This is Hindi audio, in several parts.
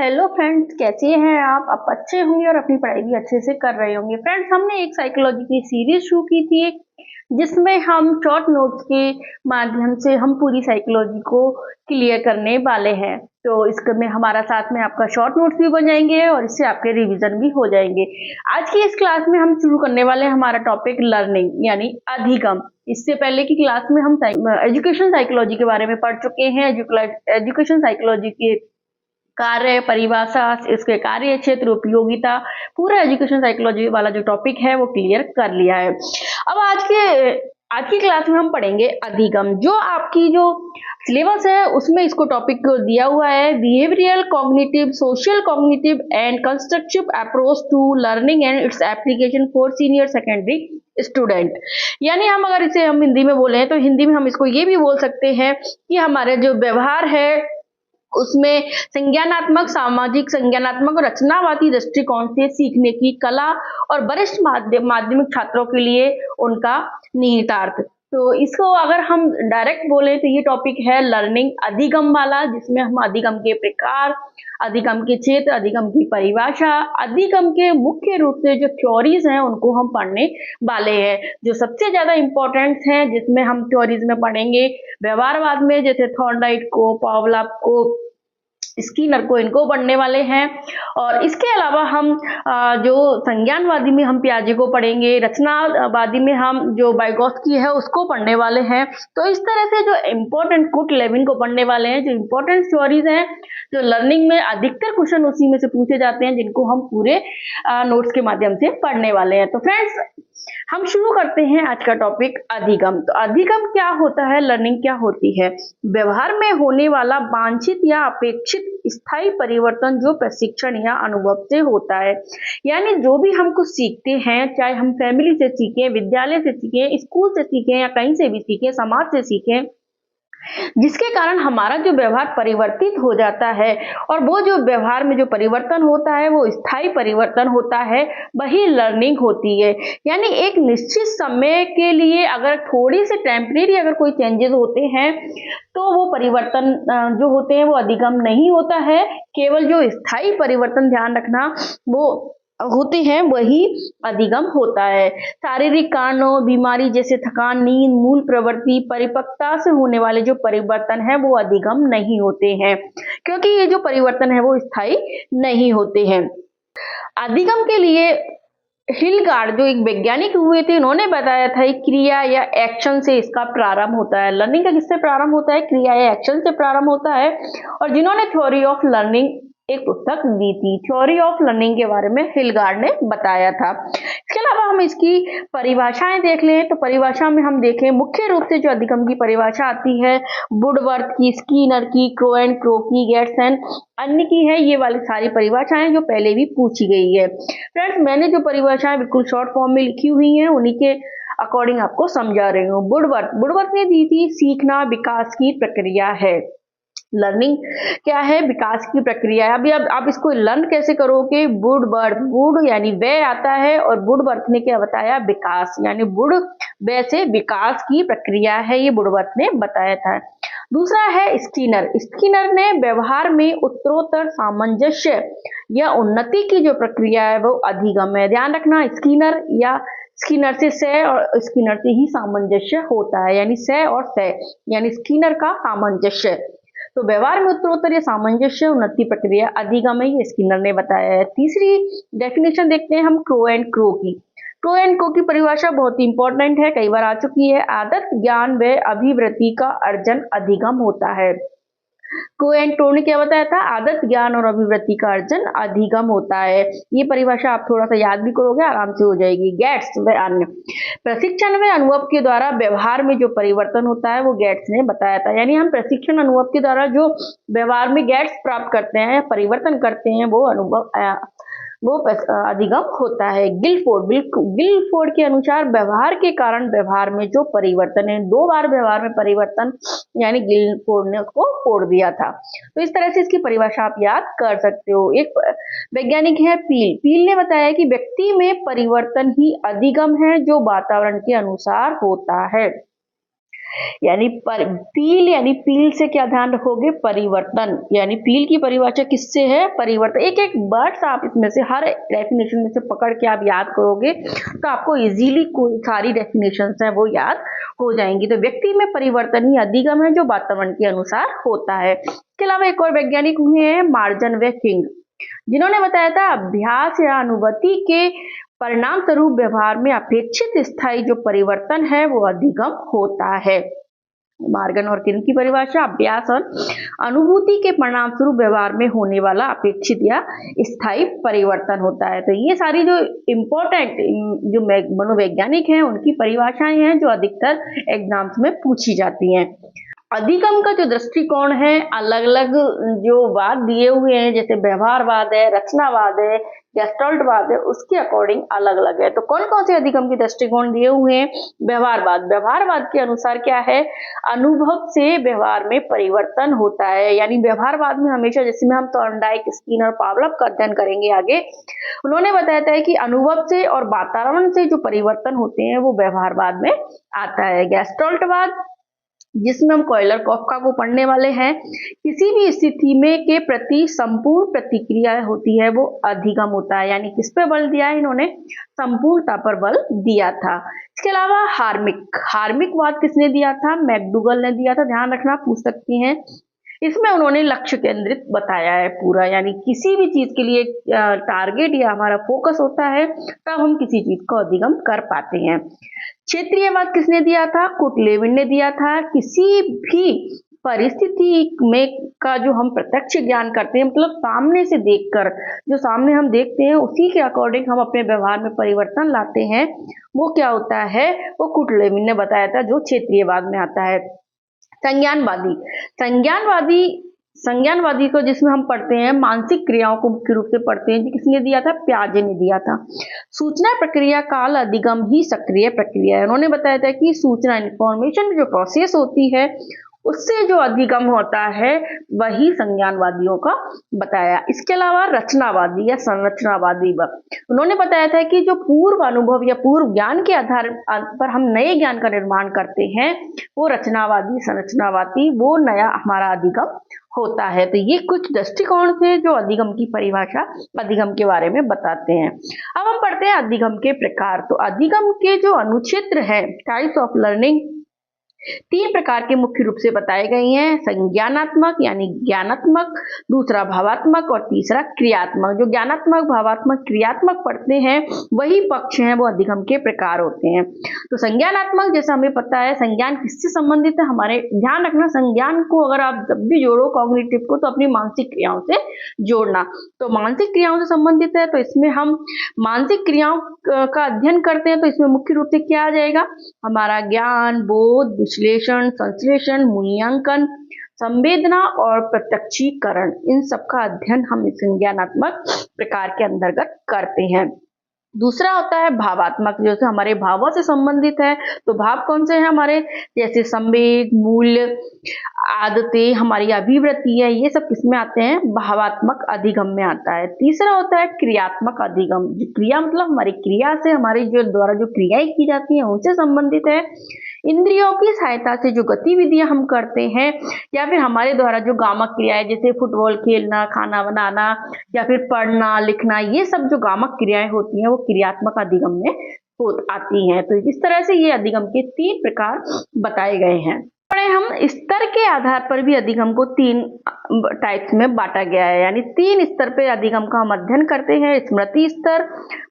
हेलो फ्रेंड्स, कैसे हैं आप अच्छे होंगे और अपनी पढ़ाई भी अच्छे से कर रहे होंगे। फ्रेंड्स, हमने एक साइकोलॉजी की सीरीज शुरू की थी जिसमें हम शॉर्ट नोट्स के माध्यम से हम पूरी साइकोलॉजी को क्लियर करने वाले हैं। तो इसमें हमारा साथ में आपका शॉर्ट नोट्स भी बन जाएंगे और इससे आपके रिवीजन भी हो जाएंगे। आज की इस क्लास में हम शुरू करने वाले हैं हमारा टॉपिक लर्निंग यानी अधिगम। इससे पहले की क्लास में हम एजुकेशन साइकोलॉजी के बारे में पढ़ चुके हैं। एजुकेशन साइकोलॉजी के कार्य, परिभाषा, इसके कार्य क्षेत्र, उपयोगिता, पूरा एजुकेशन साइकोलॉजी वाला जो टॉपिक है वो क्लियर कर लिया है। अब आज की क्लास में हम पढ़ेंगे अधिगम। जो आपकी जो सिलेबस है उसमें इसको टॉपिक दिया हुआ है behavioural cognitive, social cognitive and constructive approach to learning and its application for senior secondary student. यानी हम अगर इसे हम हिंदी में बोले तो हिंदी में हम इसको ये भी बोल सकते हैं कि हमारे जो व्यवहार है उसमें संज्ञानात्मक, सामाजिक, संज्ञानात्मक और रचनावादी दृष्टिकोण से सीखने की कला और वरिष्ठ माध्यमिक छात्रों के लिए उनका निहितार्थ। तो इसको अगर हम डायरेक्ट बोले तो ये टॉपिक है लर्निंग अधिगम वाला, जिसमें हम अधिगम के प्रकार, अधिगम के क्षेत्र, अधिगम की परिभाषा, अधिगम के मुख्य रूप से जो थ्योरीज हैं उनको हम पढ़ने वाले हैं। जो सबसे ज्यादा इंपॉर्टेंट हैं जिसमें हम थ्योरीज में पढ़ेंगे व्यवहारवाद में, जैसे थॉर्नडाइक को, पावलव को, स्किनर को, इनको पढ़ने वाले हैं। और इसके अलावा हम जो संज्ञानवादी में हम पियाजे को पढ़ेंगे, रचनावादी में हम जो वाइगोत्स्की है उसको पढ़ने वाले हैं। तो इस तरह से जो इम्पोर्टेंट कुट लेविन को पढ़ने वाले हैं, जो इम्पोर्टेंट थ्योरीज हैं, जो लर्निंग में अधिकतर क्वेश्चन उसी में से पूछे जाते हैं, जिनको हम पूरे नोट्स के माध्यम से पढ़ने वाले हैं। तो फ्रेंड्स, हम शुरू करते हैं आज का टॉपिक अधिगम। तो अधिगम क्या होता है, लर्निंग क्या होती है? व्यवहार में होने वाला वांछित या अपेक्षित स्थायी परिवर्तन जो प्रशिक्षण या अनुभव से होता है। यानी जो भी हम कुछ सीखते हैं, चाहे हम फैमिली से सीखें, विद्यालय से सीखें, स्कूल से सीखें या कहीं से भी सीखें, समाज से सीखें, जिसके कारण हमारा जो व्यवहार परिवर्तित हो जाता है और वो जो व्यवहार में जो परिवर्तन होता है वो स्थायी परिवर्तन होता है, वही लर्निंग होती है। यानी एक निश्चित समय के लिए अगर थोड़ी से टेम्परेरी अगर कोई चेंजेस होते हैं तो वो परिवर्तन जो होते हैं वो अधिगम नहीं होता है। केवल जो स्थायी परिवर्तन, ध्यान रखना, वो होते हैं वही अधिगम होता है। शारीरिक कारणों, बीमारी जैसे थकान, नींद, मूल प्रवृत्ति, परिपक्वता से होने वाले जो परिवर्तन है वो अधिगम नहीं होते हैं, क्योंकि ये जो परिवर्तन है वो स्थायी नहीं होते हैं। अधिगम के लिए हिलगार्ड जो एक वैज्ञानिक हुए थे, उन्होंने बताया था क्रिया या एक्शन से इसका प्रारंभ होता है। लर्निंग का किससे प्रारंभ होता है? क्रिया या एक्शन से प्रारंभ होता है। और जिन्होंने थ्योरी ऑफ लर्निंग एक पुस्तक दी थी, थ्योरी ऑफ लर्निंग के बारे में हिलगार्ड ने बताया था। इसके अलावा हम इसकी परिभाषाएं देख लें तो परिभाषा में हम देखें मुख्य रूप से जो अधिगम की परिभाषा आती है वुडवर्थ की, स्किनर की, क्रो एंड क्रो की, गेट्स एंड अन्य की है। ये वाली सारी परिभाषाएं जो पहले भी पूछी गई है। फ्रेंड्स, मैंने जो परिभाषाएं बिल्कुल शॉर्ट फॉर्म में लिखी हुई हैं उन्हीं के अकॉर्डिंग आपको समझा रही हूँ। वुडवर्थ ने दी थी सीखना विकास की प्रक्रिया है। लर्निंग क्या है? विकास की प्रक्रिया है। अभी अब आप इसको लर्न कैसे करोगे? वुड यानी वे आता है और वुडवर्थ ने क्या बताया? विकास, यानी वुड वे से विकास की प्रक्रिया है, ये वुडवर्थ ने बताया था। दूसरा है स्किनर ने व्यवहार में उत्तरोत्तर सामंजस्य या उन्नति की जो प्रक्रिया है वो अधिगम है। ध्यान रखना, स्किनर से से और स्किनर से ही सामंजस्य होता है, यानी से और से, यानी स्किनर का सामंजस्य। तो व्यवहार में उत्तरोत्तर या सामंजस्य उन्नति प्रक्रिया अधिगम है, ये स्किनर ने बताया है। तीसरी डेफिनेशन देखते हैं हम क्रो एंड क्रो की। क्रो एंड क्रो की परिभाषा बहुत इंपॉर्टेंट है, कई बार आ चुकी है। आदत, ज्ञान व अभिवृत्ति का अर्जन अधिगम होता है। क्रो एंड क्रो ने क्या बताया था? आदत, ज्ञान और अभिवृत्ति का अर्जन अधिगम होता है। ये परिभाषा आप थोड़ा सा याद भी करोगे, आराम से हो जाएगी। गेट्स व अन्य, प्रशिक्षण व अनुभव के द्वारा व्यवहार में जो परिवर्तन होता है वो गेट्स ने बताया था। यानी हम प्रशिक्षण अनुभव के द्वारा जो व्यवहार में गेट्स प्राप्त करते हैं, परिवर्तन करते हैं, वो अनुभव वो अधिगम होता है। गिलफोर्ड के अनुसार व्यवहार के कारण व्यवहार में जो परिवर्तन है, 2 बार व्यवहार में परिवर्तन, यानी गिलफोर्ड ने उसको फोड़ दिया था। तो इस तरह से इसकी परिभाषा आप याद कर सकते हो। एक वैज्ञानिक है पील ने बताया कि व्यक्ति में परिवर्तन ही अधिगम है जो वातावरण के अनुसार होता है। यानी पील, यानी पील से क्या ध्यान रखोगे, परिवर्तन, यानी पील की परिभाषा किससे है, परिवर्तन। एक एक वर्ड्स आप इसमें से हर डेफिनेशन में से पकड़ के आप याद करोगे तो आपको इजीली कोई सारी डेफिनेशंस है वो याद हो जाएंगी। तो व्यक्ति में परिवर्तन ही अधिगम है जो वातावरण के अनुसार होता है। इसके अलावा एक और वैज्ञानिक हुए हैं मार्जन व किंग, जिन्होंने बताया था अभ्यास या अनुभूति के परिणाम स्वरूप व्यवहार में अपेक्षित स्थायी जो परिवर्तन है वो अधिगम होता है। मार्गन और किन की परिभाषा, अभ्यास और अनुभूति के परिणाम स्वरूप व्यवहार में होने वाला अपेक्षित या स्थायी परिवर्तन होता है। तो ये सारी जो इम्पोर्टेंट जो मनोवैज्ञानिक हैं उनकी परिभाषाएं हैं जो अधिकतर एग्जाम्स में पूछी जाती हैं। अधिगम का जो दृष्टिकोण है, अलग अलग जो वाद दिए हुए हैं, जैसे व्यवहारवाद है, रचनावाद है, गेस्टाल्टवाद है, उसके अकॉर्डिंग अलग अलग है। तो कौन कौन से अधिगम के दृष्टिकोण दिए हुए हैं, व्यवहारवाद, व्यवहारवाद के अनुसार क्या है, अनुभव से व्यवहार में परिवर्तन होता है। यानी व्यवहारवाद में हमेशा, जैसे में हम थॉर्नडाइक, स्किनर, पावलोव का अध्ययन करेंगे आगे, उन्होंने बताया था कि अनुभव से और वातावरण से जो परिवर्तन होते हैं वो व्यवहारवाद में आता है। गेस्टाल्टवाद, जिसमें हम कॉयलर कॉफका को पढ़ने वाले हैं, किसी भी स्थिति में के प्रति संपूर्ण प्रतिक्रिया होती है वो अधिगम होता है। यानी किस पे बल दिया है इन्होंने, संपूर्णता पर बल दिया था। इसके अलावा हार्मिकवाद किसने दिया था, मैकडूगल ने दिया था, ध्यान रखना पूछ सकती हैं। इसमें उन्होंने लक्ष्य केंद्रित बताया है पूरा, यानी किसी भी चीज के लिए टारगेट या हमारा फोकस होता है तब हम किसी चीज को अधिगम कर पाते हैं। क्षेत्रीयवाद किसने दिया था, कुटलेविन ने दिया था। किसी भी परिस्थिति में का जो हम प्रत्यक्ष ज्ञान करते हैं, मतलब सामने से देखकर जो सामने हम देखते हैं उसी के अकॉर्डिंग हम अपने व्यवहार में परिवर्तन लाते हैं, वो क्या होता है, वो कुटलेविन ने बताया था, जो क्षेत्रीयवाद में आता है। संज्ञानवादी को जिसमें हम पढ़ते हैं मानसिक क्रियाओं को मुख्य रूप से पढ़ते हैं, किसने दिया था, पियाजे ने दिया था। सूचना प्रक्रिया काल अधिगम ही सक्रिय प्रक्रिया है। उन्होंने बताया था कि सूचना, इंफॉर्मेशन जो प्रोसेस होती है उससे जो अधिगम होता है वही संज्ञानवादियों का बताया। इसके अलावा रचनावादी या संरचनावादी, उन्होंने बताया था कि जो पूर्व अनुभव या पूर्व ज्ञान के आधार पर हम नए ज्ञान का निर्माण करते हैं वो रचनावादी, संरचनावादी, वो नया हमारा अधिगम होता है। तो ये कुछ दृष्टिकोण थे जो अधिगम की परिभाषा, अधिगम के बारे में बताते हैं। अब हम पढ़ते हैं अधिगम के प्रकार। तो अधिगम के जो अनुक्षेत्र है, टाइप्स ऑफ लर्निंग, 3 प्रकार के मुख्य रूप से बताए गए हैं, संज्ञानात्मक यानी ज्ञानात्मक, दूसरा भावात्मक और तीसरा क्रियात्मक। जो ज्ञानात्मक, भावात्मक, क्रियात्मक पढ़ते हैं वही पक्ष हैं वो अधिगम के प्रकार होते हैं। तो संज्ञानात्मक, जैसा हमें पता है संज्ञान किससे संबंधित है, हमारे ध्यान रखना संज्ञान को अगर आप जब भी जोड़ो कॉग्निटिव को तो अपनी मानसिक क्रियाओं से जोड़ना। तो मानसिक क्रियाओं से संबंधित है, तो इसमें हम मानसिक क्रियाओं का अध्ययन करते हैं, तो इसमें मुख्य रूप से क्या आ जाएगा, हमारा ज्ञान, बोध, विश्लेषण, संश्लेषण, मूल्यांकन, संवेदना और प्रत्यक्षीकरण, इन सब का अध्ययन हम संज्ञानात्मक प्रकार के अंतर्गत करते हैं। दूसरा होता है भावात्मक, जैसे हमारे भावों से संबंधित है। तो भाव कौन से हैं हमारे, जैसे संवेग, मूल्य, आदतें, हमारी अभिवृत्ति है, ये सब किसमें आते हैं, भावात्मक अधिगम में आता है। तीसरा होता है क्रियात्मक अधिगम, जो क्रिया मतलब हमारी क्रिया से, हमारी जो द्वारा जो क्रियाएं की जाती हैं उनसे संबंधित है। इंद्रियों की सहायता से जो गतिविधियां हम करते हैं या फिर हमारे द्वारा जो गामक क्रियाएं, जैसे फुटबॉल खेलना, खाना बनाना या फिर पढ़ना, लिखना, ये सब जो गामक क्रियाएं होती हैं वो क्रियात्मक अधिगम में आती हैं। तो इस तरह से ये अधिगम के 3 प्रकार बताए गए हैं। हम स्तर के आधार पर भी अधिगम को 3 टाइप्स में बांटा गया है, यानी 3 स्तर पे अधिगम का हम अध्ययन करते हैं, स्मृति स्तर,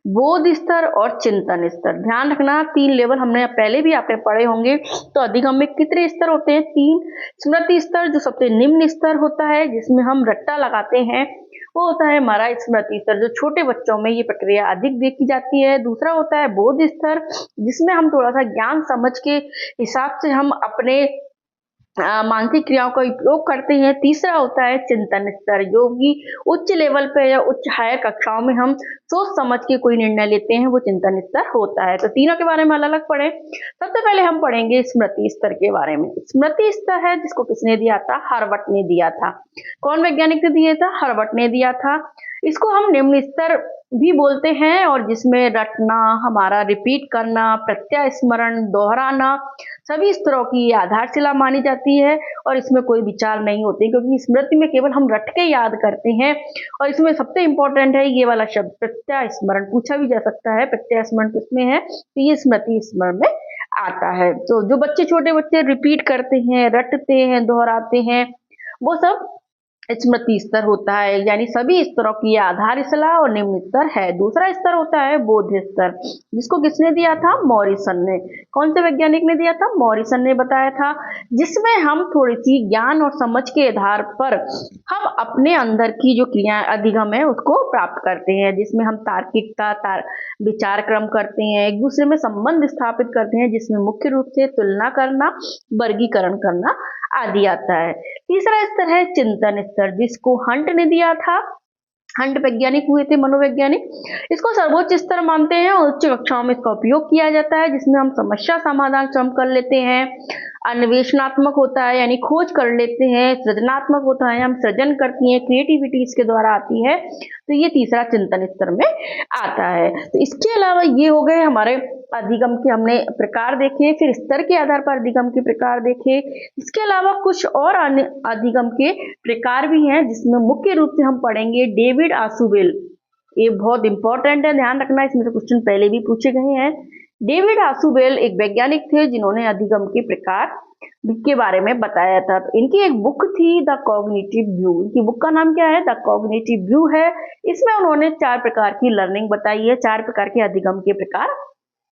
बोध स्तर और चिंतन स्तर। ध्यान रखना 3 लेवल हमने पहले भी आपने पढ़े होंगे। तो अधिगम में कितने स्तर होते हैं, 3। स्मृति स्तर जो सबसे निम्न स्तर होता है, जिसमें हम रट्टा लगाते हैं, वो होता है हमारा स्मृति स्तर, जो छोटे बच्चों में ये प्रक्रिया अधिक देखी जाती है। दूसरा होता है बोध स्तर, जिसमें हम थोड़ा सा ज्ञान समझ के हिसाब से हम अपने मानसिक क्रियाओं का उपयोग करते हैं। तीसरा होता है चिंतन स्तर, जो कि उच्च लेवल पे या उच्च हायर कक्षाओं में हम सोच समझ के कोई निर्णय लेते हैं, वो चिंतन स्तर होता है। तो तीनों के बारे में अलग अलग पढ़े। सबसे पहले हम पढ़ेंगे स्मृति स्तर के बारे में। स्मृति स्तर है जिसको किसने दिया था, हर्बट ने दिया था। कौन वैज्ञानिक ने दिया था, हर्बट ने दिया था। इसको हम निम्न स्तर भी बोलते हैं और जिसमें रटना, हमारा रिपीट करना, प्रत्यय स्मरण, दोहराना, सभी स्तरों की ये आधारशिला मानी जाती है और इसमें कोई विचार नहीं होते क्योंकि स्मृति में केवल हम रट के याद करते हैं। और इसमें सबसे इंपॉर्टेंट है ये वाला शब्द प्रत्यय स्मरण, पूछा भी जा सकता है प्रत्यय स्मरण किसमें है, तो ये स्मृति स्मरण में आता है। तो जो बच्चे छोटे बच्चे रिपीट करते हैं, रटते हैं, दोहराते हैं, वो सब स्मृति स्तर होता है, यानी सभी स्तरों की आधारशिला और निम्न स्तर है। दूसरा स्तर होता है बोध स्तर, जिसको किसने दिया था, मॉरिसन ने। कौन से वैज्ञानिक ने दिया था, मॉरिसन ने बताया था, जिसमें हम थोड़ी सी ज्ञान और समझ के आधार पर हम अपने अंदर की जो क्रिया अधिगम है उसको प्राप्त करते हैं, जिसमें हम तार्किकता, विचार क्रम करते हैं, एक दूसरे में संबंध स्थापित करते हैं, जिसमें मुख्य रूप से तुलना करना, वर्गीकरण करना आदि आता है। तीसरा स्तर है चिंतन स्तर, जिसको हंट ने दिया था। हंट वैज्ञानिक हुए थे, मनोवैज्ञानिक। इसको सर्वोच्च स्तर मानते हैं और उच्च कक्षाओं में इसका उपयोग किया जाता है, जिसमें हम समस्या समाधान स्वयं कर लेते हैं। अन्वेषणात्मक होता है, यानी खोज कर लेते हैं। सृजनात्मक होता है, हम सृजन करती हैं, क्रिएटिविटी इसके द्वारा आती है। तो ये तीसरा चिंतन स्तर में आता है। तो इसके अलावा ये हो गए हमारे अधिगम के हमने प्रकार देखे, फिर स्तर के आधार पर अधिगम के प्रकार देखे। इसके अलावा कुछ और अन्य अधिगम के प्रकार भी हैं, जिसमें मुख्य रूप से हम पढ़ेंगे डेविड आशुबेल। ये बहुत इंपॉर्टेंट है, ध्यान रखना, इसमें से क्वेश्चन पहले भी पूछे गए हैं। डेविड आशुबेल एक वैज्ञानिक थे जिन्होंने अधिगम के प्रकार के बारे में बताया था। तो इनकी एक बुक थी द कॉग्निटिव व्यू। इनकी बुक का नाम क्या है, द कॉग्निटिव व्यू है। इसमें उन्होंने 4 प्रकार की लर्निंग बताई है, 4 प्रकार के अधिगम के प्रकार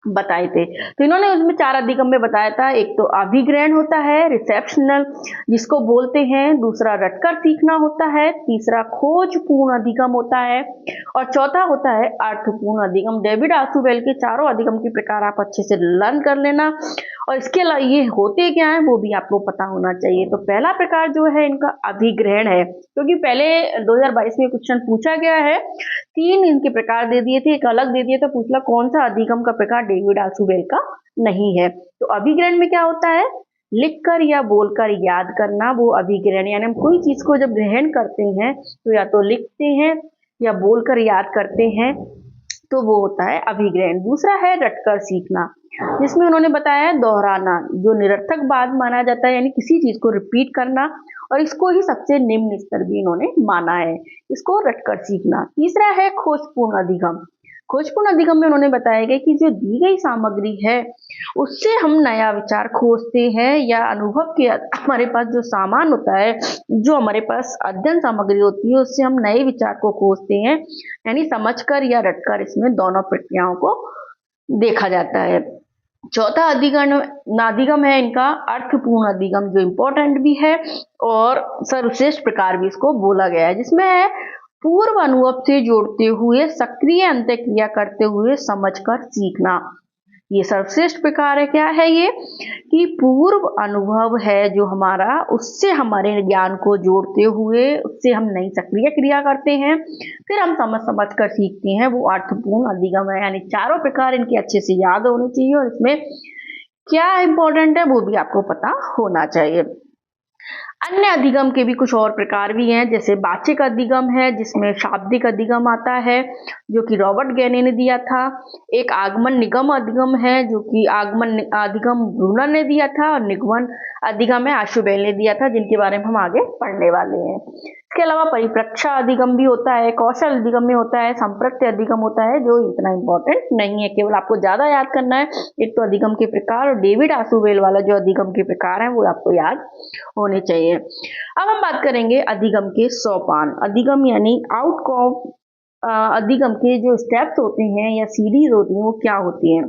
बताए थे। तो इन्होंने उसमें 4 अधिगम में बताया था। एक तो अभिग्रहण होता है, रिसेप्शनल जिसको बोलते हैं। दूसरा रटकर सीखना होता है। तीसरा खोजपूर्ण अधिगम होता है और चौथा होता है अर्थपूर्ण अधिगम। डेविड आशुबेल के चारों अधिगम के प्रकार आप अच्छे से लर्न कर लेना और इसके अलावा ये होते क्या है वो भी आपको पता होना चाहिए। तो पहला प्रकार जो है इनका अभिग्रहण है, क्योंकि पहले 2022 में क्वेश्चन पूछा गया है, 3 इनके प्रकार दे दिए थे, एक अलग दे दिए तो पूछला कौन सा अधिगम का प्रकार डेविड आशुबेल का नहीं है। तो अभिग्रहण में क्या होता है, लिखकर या बोलकर याद करना, वो अभिग्रहण। यानी हम कोई चीज को जब ग्रहण करते हैं तो या तो लिखते हैं या बोलकर याद करते हैं, तो वो होता है अभिग्रहण। दूसरा है रटकर सीखना, जिसमें उन्होंने बताया है दोहराना, जो निरर्थक बात माना जाता है, यानी किसी चीज को रिपीट करना, और इसको ही सबसे निम्न स्तर भी इन्होंने माना है, इसको रटकर सीखना। तीसरा है खोजपूर्ण अधिगम। खोजपूर्ण अधिगम में उन्होंने बताया गया कि जो दी गई सामग्री है उससे हम नया विचार खोजते हैं, या अनुभव के हमारे पास जो सामान होता है, जो हमारे पास अध्ययन सामग्री होती है, उससे हम नए विचार को खोजते हैं, यानी समझकर या रटकर, इसमें दोनों प्रक्रियाओं को देखा जाता है। चौथा अधिगम है इनका अर्थपूर्ण अधिगम, जो इंपॉर्टेंट भी है और सर्वश्रेष्ठ प्रकार भी इसको बोला गया है, जिसमें है पूर्व अनुभव से जोड़ते हुए सक्रिय अंतःक्रिया करते हुए समझकर सीखना। ये सर्वश्रेष्ठ प्रकार है। क्या है ये, कि पूर्व अनुभव है जो हमारा, उससे हमारे ज्ञान को जोड़ते हुए उससे हम नई सक्रिय क्रिया करते हैं, फिर हम समझ कर सीखते हैं, वो अर्थपूर्ण अधिगम है। यानी चारों प्रकार इनके अच्छे से याद होने चाहिए और इसमें क्या इंपॉर्टेंट है वो भी आपको पता होना चाहिए। अन्य अधिगम के भी कुछ और प्रकार भी हैं, जैसे वाचिक अधिगम है, जिसमें शाब्दिक अधिगम आता है, जो कि रॉबर्ट गैने ने दिया था। एक आगमन निगम अधिगम है, जो कि आगमन अधिगम ब्रूनर ने दिया था, और निगमन अधिगम है आशुबेल ने दिया था, जिनके बारे में हम आगे पढ़ने वाले हैं। इसके अलावा परिप्रेक्ष्य अधिगम भी होता है, कौशल अधिगम में होता है, संप्रत्य अधिगम होता है, जो इतना इंपॉर्टेंट नहीं है, केवल आपको ज्यादा याद करना है। एक तो अधिगम के प्रकार, और डेविड आशुबेल वाला जो अधिगम के प्रकार है वो आपको याद होने चाहिए। अब हम बात करेंगे अधिगम के सोपान। अधिगम यानी आउटकम, अधिगम के जो स्टेप्स होते हैं या सीरीज होती हैं वो क्या होती हैं।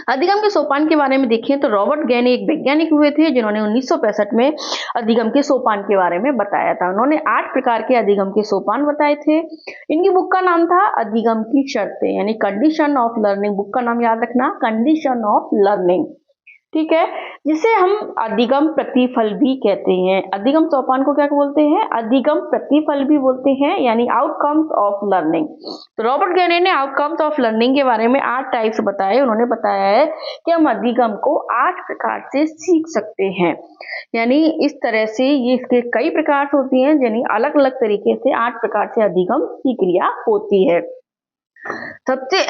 अधिगम के सोपान के बारे में देखें तो रॉबर्ट गैने एक वैज्ञानिक हुए थे, जिन्होंने 1965 में अधिगम के सोपान के बारे में बताया था। उन्होंने 8 प्रकार के अधिगम के सोपान बताए थे। इनकी बुक का नाम था अधिगम की शर्तें, यानी कंडीशन ऑफ लर्निंग। बुक का नाम याद रखना, कंडीशन ऑफ लर्निंग, ठीक है, जिसे हम अधिगम प्रतिफल भी कहते हैं। अधिगम सोपान को क्या बोलते हैं, अधिगम प्रतिफल भी बोलते हैं, यानी आउटकम्स ऑफ लर्निंग। तो रॉबर्ट गैने ने आउटकम्स ऑफ लर्निंग के बारे में 8 टाइप्स बताए। उन्होंने बताया है कि हम अधिगम को 8 प्रकार से सीख सकते हैं, यानी इस तरह से ये इसके कई प्रकार होती हैं, यानी अलग अलग तरीके से 8 प्रकार से अधिगम की क्रिया होती है। सबसे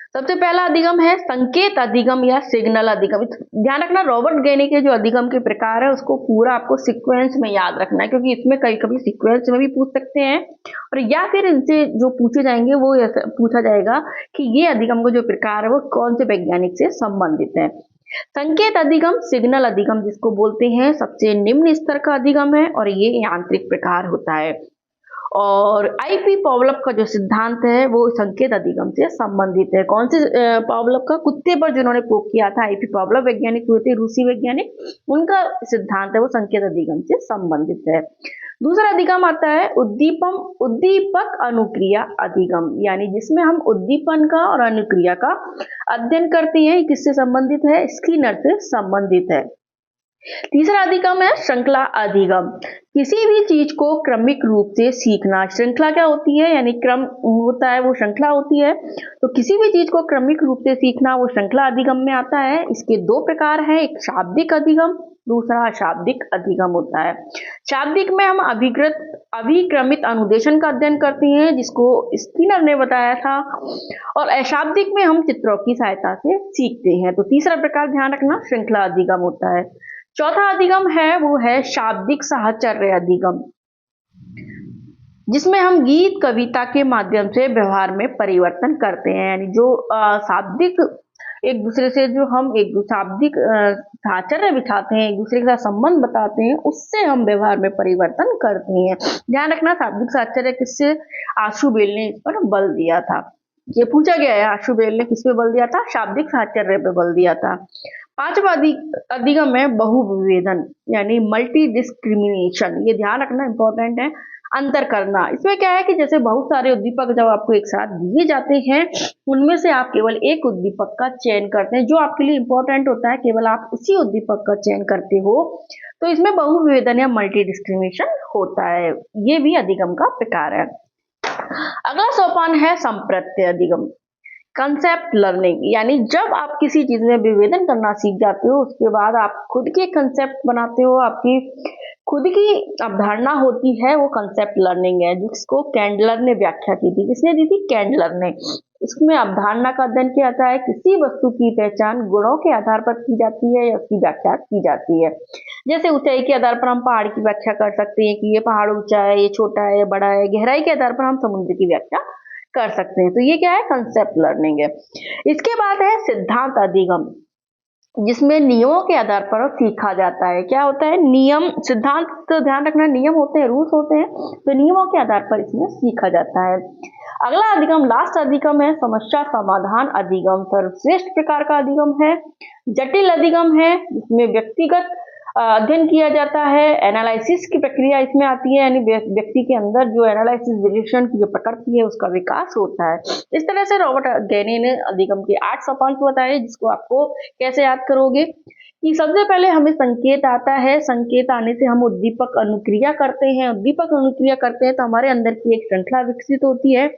सबसे पहला अधिगम है संकेत अधिगम या सिग्नल अधिगम। ध्यान रखना, रॉबर्ट गेनी के जो अधिगम के प्रकार है उसको पूरा आपको सीक्वेंस में याद रखना है, क्योंकि इसमें कभी कभी सीक्वेंस में भी पूछ सकते हैं, और या फिर इनसे जो पूछे जाएंगे वो ऐसा पूछा जाएगा कि ये अधिगम का जो प्रकार है वो कौन से वैज्ञानिक से संबंधित है। संकेत अधिगम, सिग्नल अधिगम जिसको बोलते हैं, सबसे निम्न स्तर का अधिगम है और ये यांत्रिक प्रकार होता है। और आईपी पॉवलव का जो सिद्धांत है वो संकेत अधिगम से संबंधित है। कौन से पॉवलव का? कुत्ते पर जिन्होंने प्रयोग किया था, आईपी पॉवलव वैज्ञानिक हुए थे, रूसी वैज्ञानिक, उनका सिद्धांत है वो संकेत अधिगम से संबंधित है। दूसरा अधिगम आता है उद्दीपक अनुक्रिया अधिगम, यानी जिसमें हम उद्दीपन का और अनुक्रिया का अध्ययन करते हैं। किससे संबंधित है? स्किनर से संबंधित है। तीसरा अधिगम है श्रृंखला अधिगम। किसी भी चीज को क्रमिक रूप से सीखना। श्रृंखला क्या होती है? यानी क्रम होता है, वो श्रृंखला होती है। तो किसी भी चीज को क्रमिक रूप से सीखना वो श्रृंखला अधिगम में आता है। इसके दो प्रकार हैं, एक शाब्दिक अधिगम, दूसरा अशाब्दिक अधिगम होता है। शाब्दिक में हम अभिक्रमित अनुदेशन का अध्ययन करते हैं, जिसको स्किनर ने बताया था, और अशाब्दिक में हम चित्रों की सहायता से सीखते हैं। तो तीसरा प्रकार ध्यान रखना श्रृंखला अधिगम होता है। चौथा अधिगम है वो है शाब्दिक साहचर्य अधिगम, जिसमें हम गीत कविता के माध्यम से व्यवहार में परिवर्तन करते हैं। यानी जो शाब्दिक एक दूसरे से जो हम एक शाब्दिक साहचर्य बिठाते हैं, एक दूसरे के साथ संबंध बताते हैं, उससे हम व्यवहार में परिवर्तन करते हैं। ध्यान रखना, शाब्दिक साहचर्य किससे? आशुबेल ने इस पर बल दिया था। ये पूछा गया है, आशुबेल ने किस पे बल दिया था? शाब्दिक साहचर्य पे बल दिया था। पांचवा अधिगम है बहुविवेदन, यानी मल्टी डिस्क्रिमिनेशन। ये ध्यान रखना, इंपॉर्टेंट है, अंतर करना। इसमें क्या है कि जैसे बहुत सारे उद्दीपक जब आपको एक साथ दिए जाते हैं, उनमें से आप केवल एक उद्दीपक का चयन करते हैं जो आपके लिए इंपॉर्टेंट होता है, केवल आप उसी उद्दीपक का चयन करते हो। तो इसमें बहुविवेदन या मल्टी डिस्क्रिमिनेशन होता है। ये भी अधिगम का प्रकार है। अगला सोपान है संप्रत्यय अधिगम, कंसेप्ट लर्निंग। यानी जब आप किसी चीज में विवेदन करना सीख जाते हो, उसके बाद आप खुद के कंसेप्ट बनाते हो, आपकी खुद की अवधारणा होती है, वो कंसेप्ट लर्निंग है, जिसको कैंडलर ने व्याख्या की थी। किसने दी थी? कैंडलर ने। इसमें अवधारणा का अध्ययन किया जाता है, किसी वस्तु की पहचान गुणों के आधार पर की जाती है या उसकी व्याख्या की जाती है। जैसे ऊंचाई के आधार पर हम पहाड़ की व्याख्या कर सकते हैं कि ये पहाड़ ऊंचा है, ये छोटा है, ये बड़ा है। गहराई के आधार पर हम समुद्र की व्याख्या कर सकते हैं। तो ये क्या है? कंसेप्ट लर्निंग है। इसके बाद है सिद्धांत अधिगम, जिसमें नियमों के आधार पर सीखा जाता है। क्या होता है? नियम। सिद्धांत तो ध्यान रखना, नियम होते हैं, रूल्स होते हैं, तो नियमों के आधार पर इसमें सीखा जाता है। अगला अधिगम, लास्ट अधिगम है समस्या समाधान अधिगम। सर्वश्रेष्ठ प्रकार का अधिगम है। जटिल अधिगम है, जिसमें व्यक्तिगत अध्ययन किया जाता है। एनालिसिस की प्रक्रिया इसमें आती है, यानी व्यक्ति के अंदर जो एनालिसिस विश्लेषण की जो प्रकृति है उसका विकास होता है। इस तरह से रॉबर्ट गेनी ने अधिगम के 8 सोपान बताए, जिसको आपको कैसे याद करोगे कि सबसे पहले हमें संकेत आता है। संकेत आने से हम उद्दीपक अनुक्रिया करते हैं। उद्दीपक अनुक्रिया करते हैं तो हमारे अंदर की एक श्रृंखला विकसित होती है।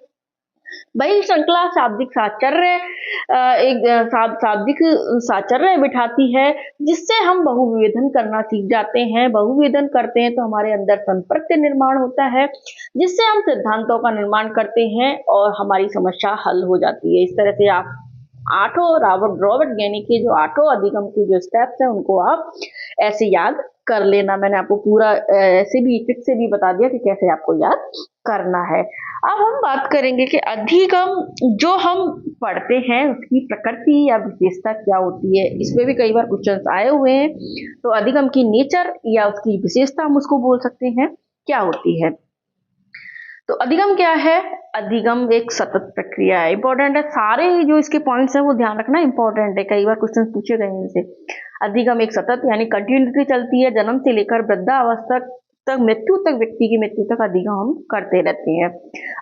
वही श्रृंखला शाब्दिक साहचर्य शाब्दिक साहचर्य बिठाती है, जिससे हम बहुविवेदन करना सीख जाते हैं। बहुविवेदन करते हैं तो हमारे अंदर संपर्क निर्माण होता है, जिससे हम सिद्धांतों का निर्माण करते हैं और हमारी समस्या हल हो जाती है। इस तरह से आप आठों रॉबर्ट गेनी के जो 8 अधिगम के जो स्टेप्स हैं उनको आप ऐसे याद कर लेना। मैंने आपको पूरा ऐसे भी ट्रिक से भी बता दिया कि कैसे आपको याद करना है। अब हम बात करेंगे कि अधिगम जो हम पढ़ते हैं उसकी प्रकृति या विशेषता क्या होती है। इसमें भी कई बार क्वेश्चंस आए हुए हैं। तो अधिगम की नेचर या उसकी विशेषता हम उसको बोल सकते हैं क्या होती है। तो अधिगम क्या है? अधिगम एक सतत प्रक्रिया है। इंपॉर्टेंट है, सारे जो इसके पॉइंट्स हैं वो ध्यान रखना इंपॉर्टेंट है, कई बार क्वेश्चन पूछे गए हैं इनसे। अधिगम एक सतत यानी कंटिन्यूटी चलती है, जन्म से लेकर वृद्धावस्था तक, मृत्यु तक, व्यक्ति की मृत्यु तक अधिगम हम करते रहते हैं।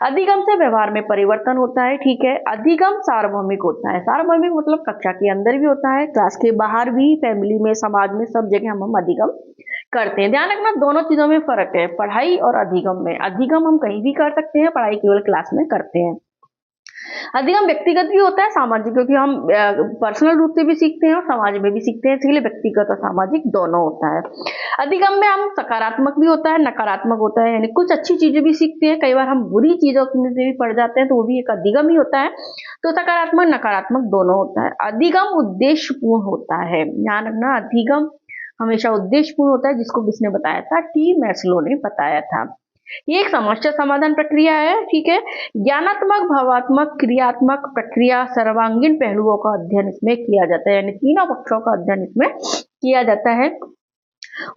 अधिगम से व्यवहार में परिवर्तन होता है, ठीक है। अधिगम सार्वभौमिक होता है। सार्वभौमिक मतलब कक्षा के अंदर भी होता है, क्लास के बाहर भी, फैमिली में, समाज में, सब जगह हम अधिगम करते हैं। ध्यान रखना, दोनों चीजों में फर्क है, पढ़ाई और अधिगम में। अधिगम हम कहीं भी कर सकते हैं, पढ़ाई केवल क्लास में करते हैं। अधिगम व्यक्तिगत भी होता है, सामाजिक, क्योंकि हम पर्सनल रूप से भी सीखते हैं और समाज में भी सीखते हैं, इसलिए व्यक्तिगत और सामाजिक दोनों होता है। अधिगम में हम सकारात्मक भी होता है, नकारात्मक होता है, यानी कुछ अच्छी चीजें भी सीखते हैं, कई बार हम बुरी चीजों में भी पड़ जाते हैं, तो वो भी एक अधिगम ही होता है। तो सकारात्मक नकारात्मक दोनों होता है। अधिगम उद्देश्यपूर्ण होता है, ध्यान रखना, अधिगम हमेशा उद्देश्यपूर्ण होता है, जिसको किसने बताया था, टी मैस्लो ने बताया था। ये एक समस्या समाधान प्रक्रिया है, ठीक है। ज्ञानात्मक, भावात्मक, क्रियात्मक प्रक्रिया, सर्वांगीण पहलुओं का अध्ययन इसमें किया जाता है, यानी तीनों पक्षों का अध्ययन इसमें किया जाता है।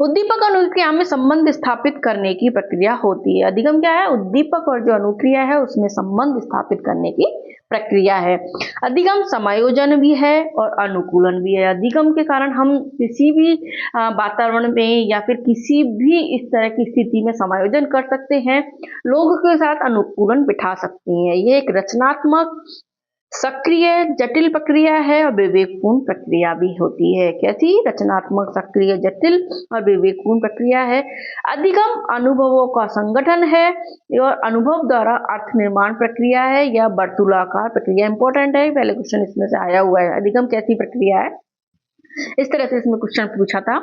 उद्दीपक और अनुक्रिया में संबंध स्थापित करने की प्रक्रिया होती है। अधिगम क्या है, उद्दीपक और जो अनुक्रिया है उसमें संबंध स्थापित करने की प्रक्रिया है। अधिगम समायोजन भी है और अनुकूलन भी है। अधिगम के कारण हम किसी भी वातावरण में या फिर किसी भी इस तरह की स्थिति में समायोजन कर सकते हैं, लोगों के साथ अनुकूलन बिठा सकते हैं। ये एक रचनात्मक, सक्रिय, जटिल प्रक्रिया है और विवेकपूर्ण प्रक्रिया भी होती है। कैसी, रचनात्मक, सक्रिय, जटिल और विवेकपूर्ण प्रक्रिया है। अधिगम अनुभवों का संगठन है और अनुभव द्वारा अर्थ निर्माण प्रक्रिया है या वर्तुलाकार प्रक्रिया। इंपॉर्टेंट है, पहले क्वेश्चन इसमें से आया हुआ है, अधिगम कैसी प्रक्रिया है, इस तरह से इसमें क्वेश्चन पूछा था।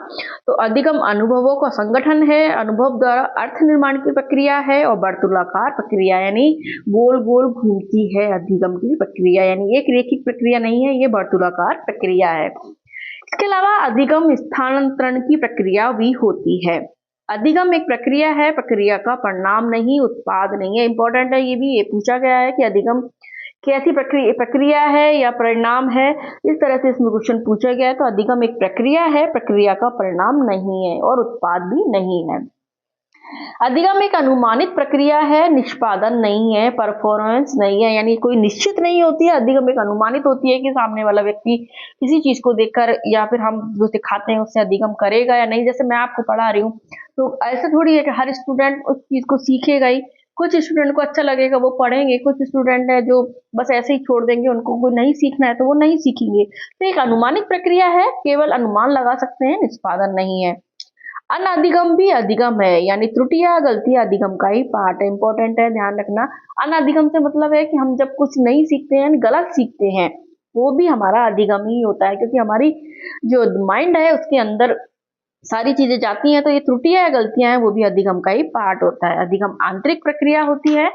तो अधिगम अनुभवों का संगठन है, अनुभव द्वारा अर्थ निर्माण की प्रक्रिया है और वर्तुलाकार प्रक्रिया, यानी गोल गोल घूमती है अधिगम की प्रक्रिया, यानी एक रेखिक प्रक्रिया नहीं है, ये वर्तुलाकार प्रक्रिया है। इसके अलावा अधिगम स्थानांतरण की प्रक्रिया भी होती है। अधिगम एक प्रक्रिया है, प्रक्रिया का परिणाम नहीं, उत्पाद नहीं है। इंपॉर्टेंट है, ये भी ये पूछा गया है कि अधिगम कैसी प्रक्रिया है या परिणाम है, इस तरह से इसमें क्वेश्चन पूछा गया है। तो अधिगम एक प्रक्रिया है, प्रक्रिया का परिणाम नहीं है और उत्पाद भी नहीं है। अधिगम एक अनुमानित प्रक्रिया है, निष्पादन नहीं है, परफॉर्मेंस नहीं है, यानी कोई निश्चित नहीं होती है। अधिगम एक अनुमानित होती है कि सामने वाला व्यक्ति किसी चीज को देखकर या फिर हम जो सिखाते हैं उससे अधिगम करेगा या नहीं। जैसे मैं आपको पढ़ा रही हूँ, तो ऐसा थोड़ी है कि हर स्टूडेंट उस चीज को सीखेगा ही। कुछ स्टूडेंट को अच्छा लगेगा वो पढ़ेंगे, कुछ स्टूडेंट है जो बस ऐसे ही छोड़ देंगे, उनको कोई नहीं सीखना है तो वो नहीं सीखेंगे। तो एक अनुमानित प्रक्रिया है, केवल अनुमान लगा सकते हैं, निष्पादन नहीं है। अनधिगम भी अधिगम है, यानी त्रुटियां, गलतियां अधिगम का ही पार्ट है। इंपॉर्टेंट है, ध्यान रखना। अनधिगम से मतलब है कि हम जब कुछ नहीं सीखते हैं, गलत सीखते हैं, वो भी हमारा अधिगम ही होता है, क्योंकि हमारी जो माइंड है उसके अंदर सारी चीजें जाती हैं, तो ये त्रुटियां या गलतियां हैं वो भी अधिगम का ही पार्ट होता है। अधिगम आंतरिक प्रक्रिया होती है,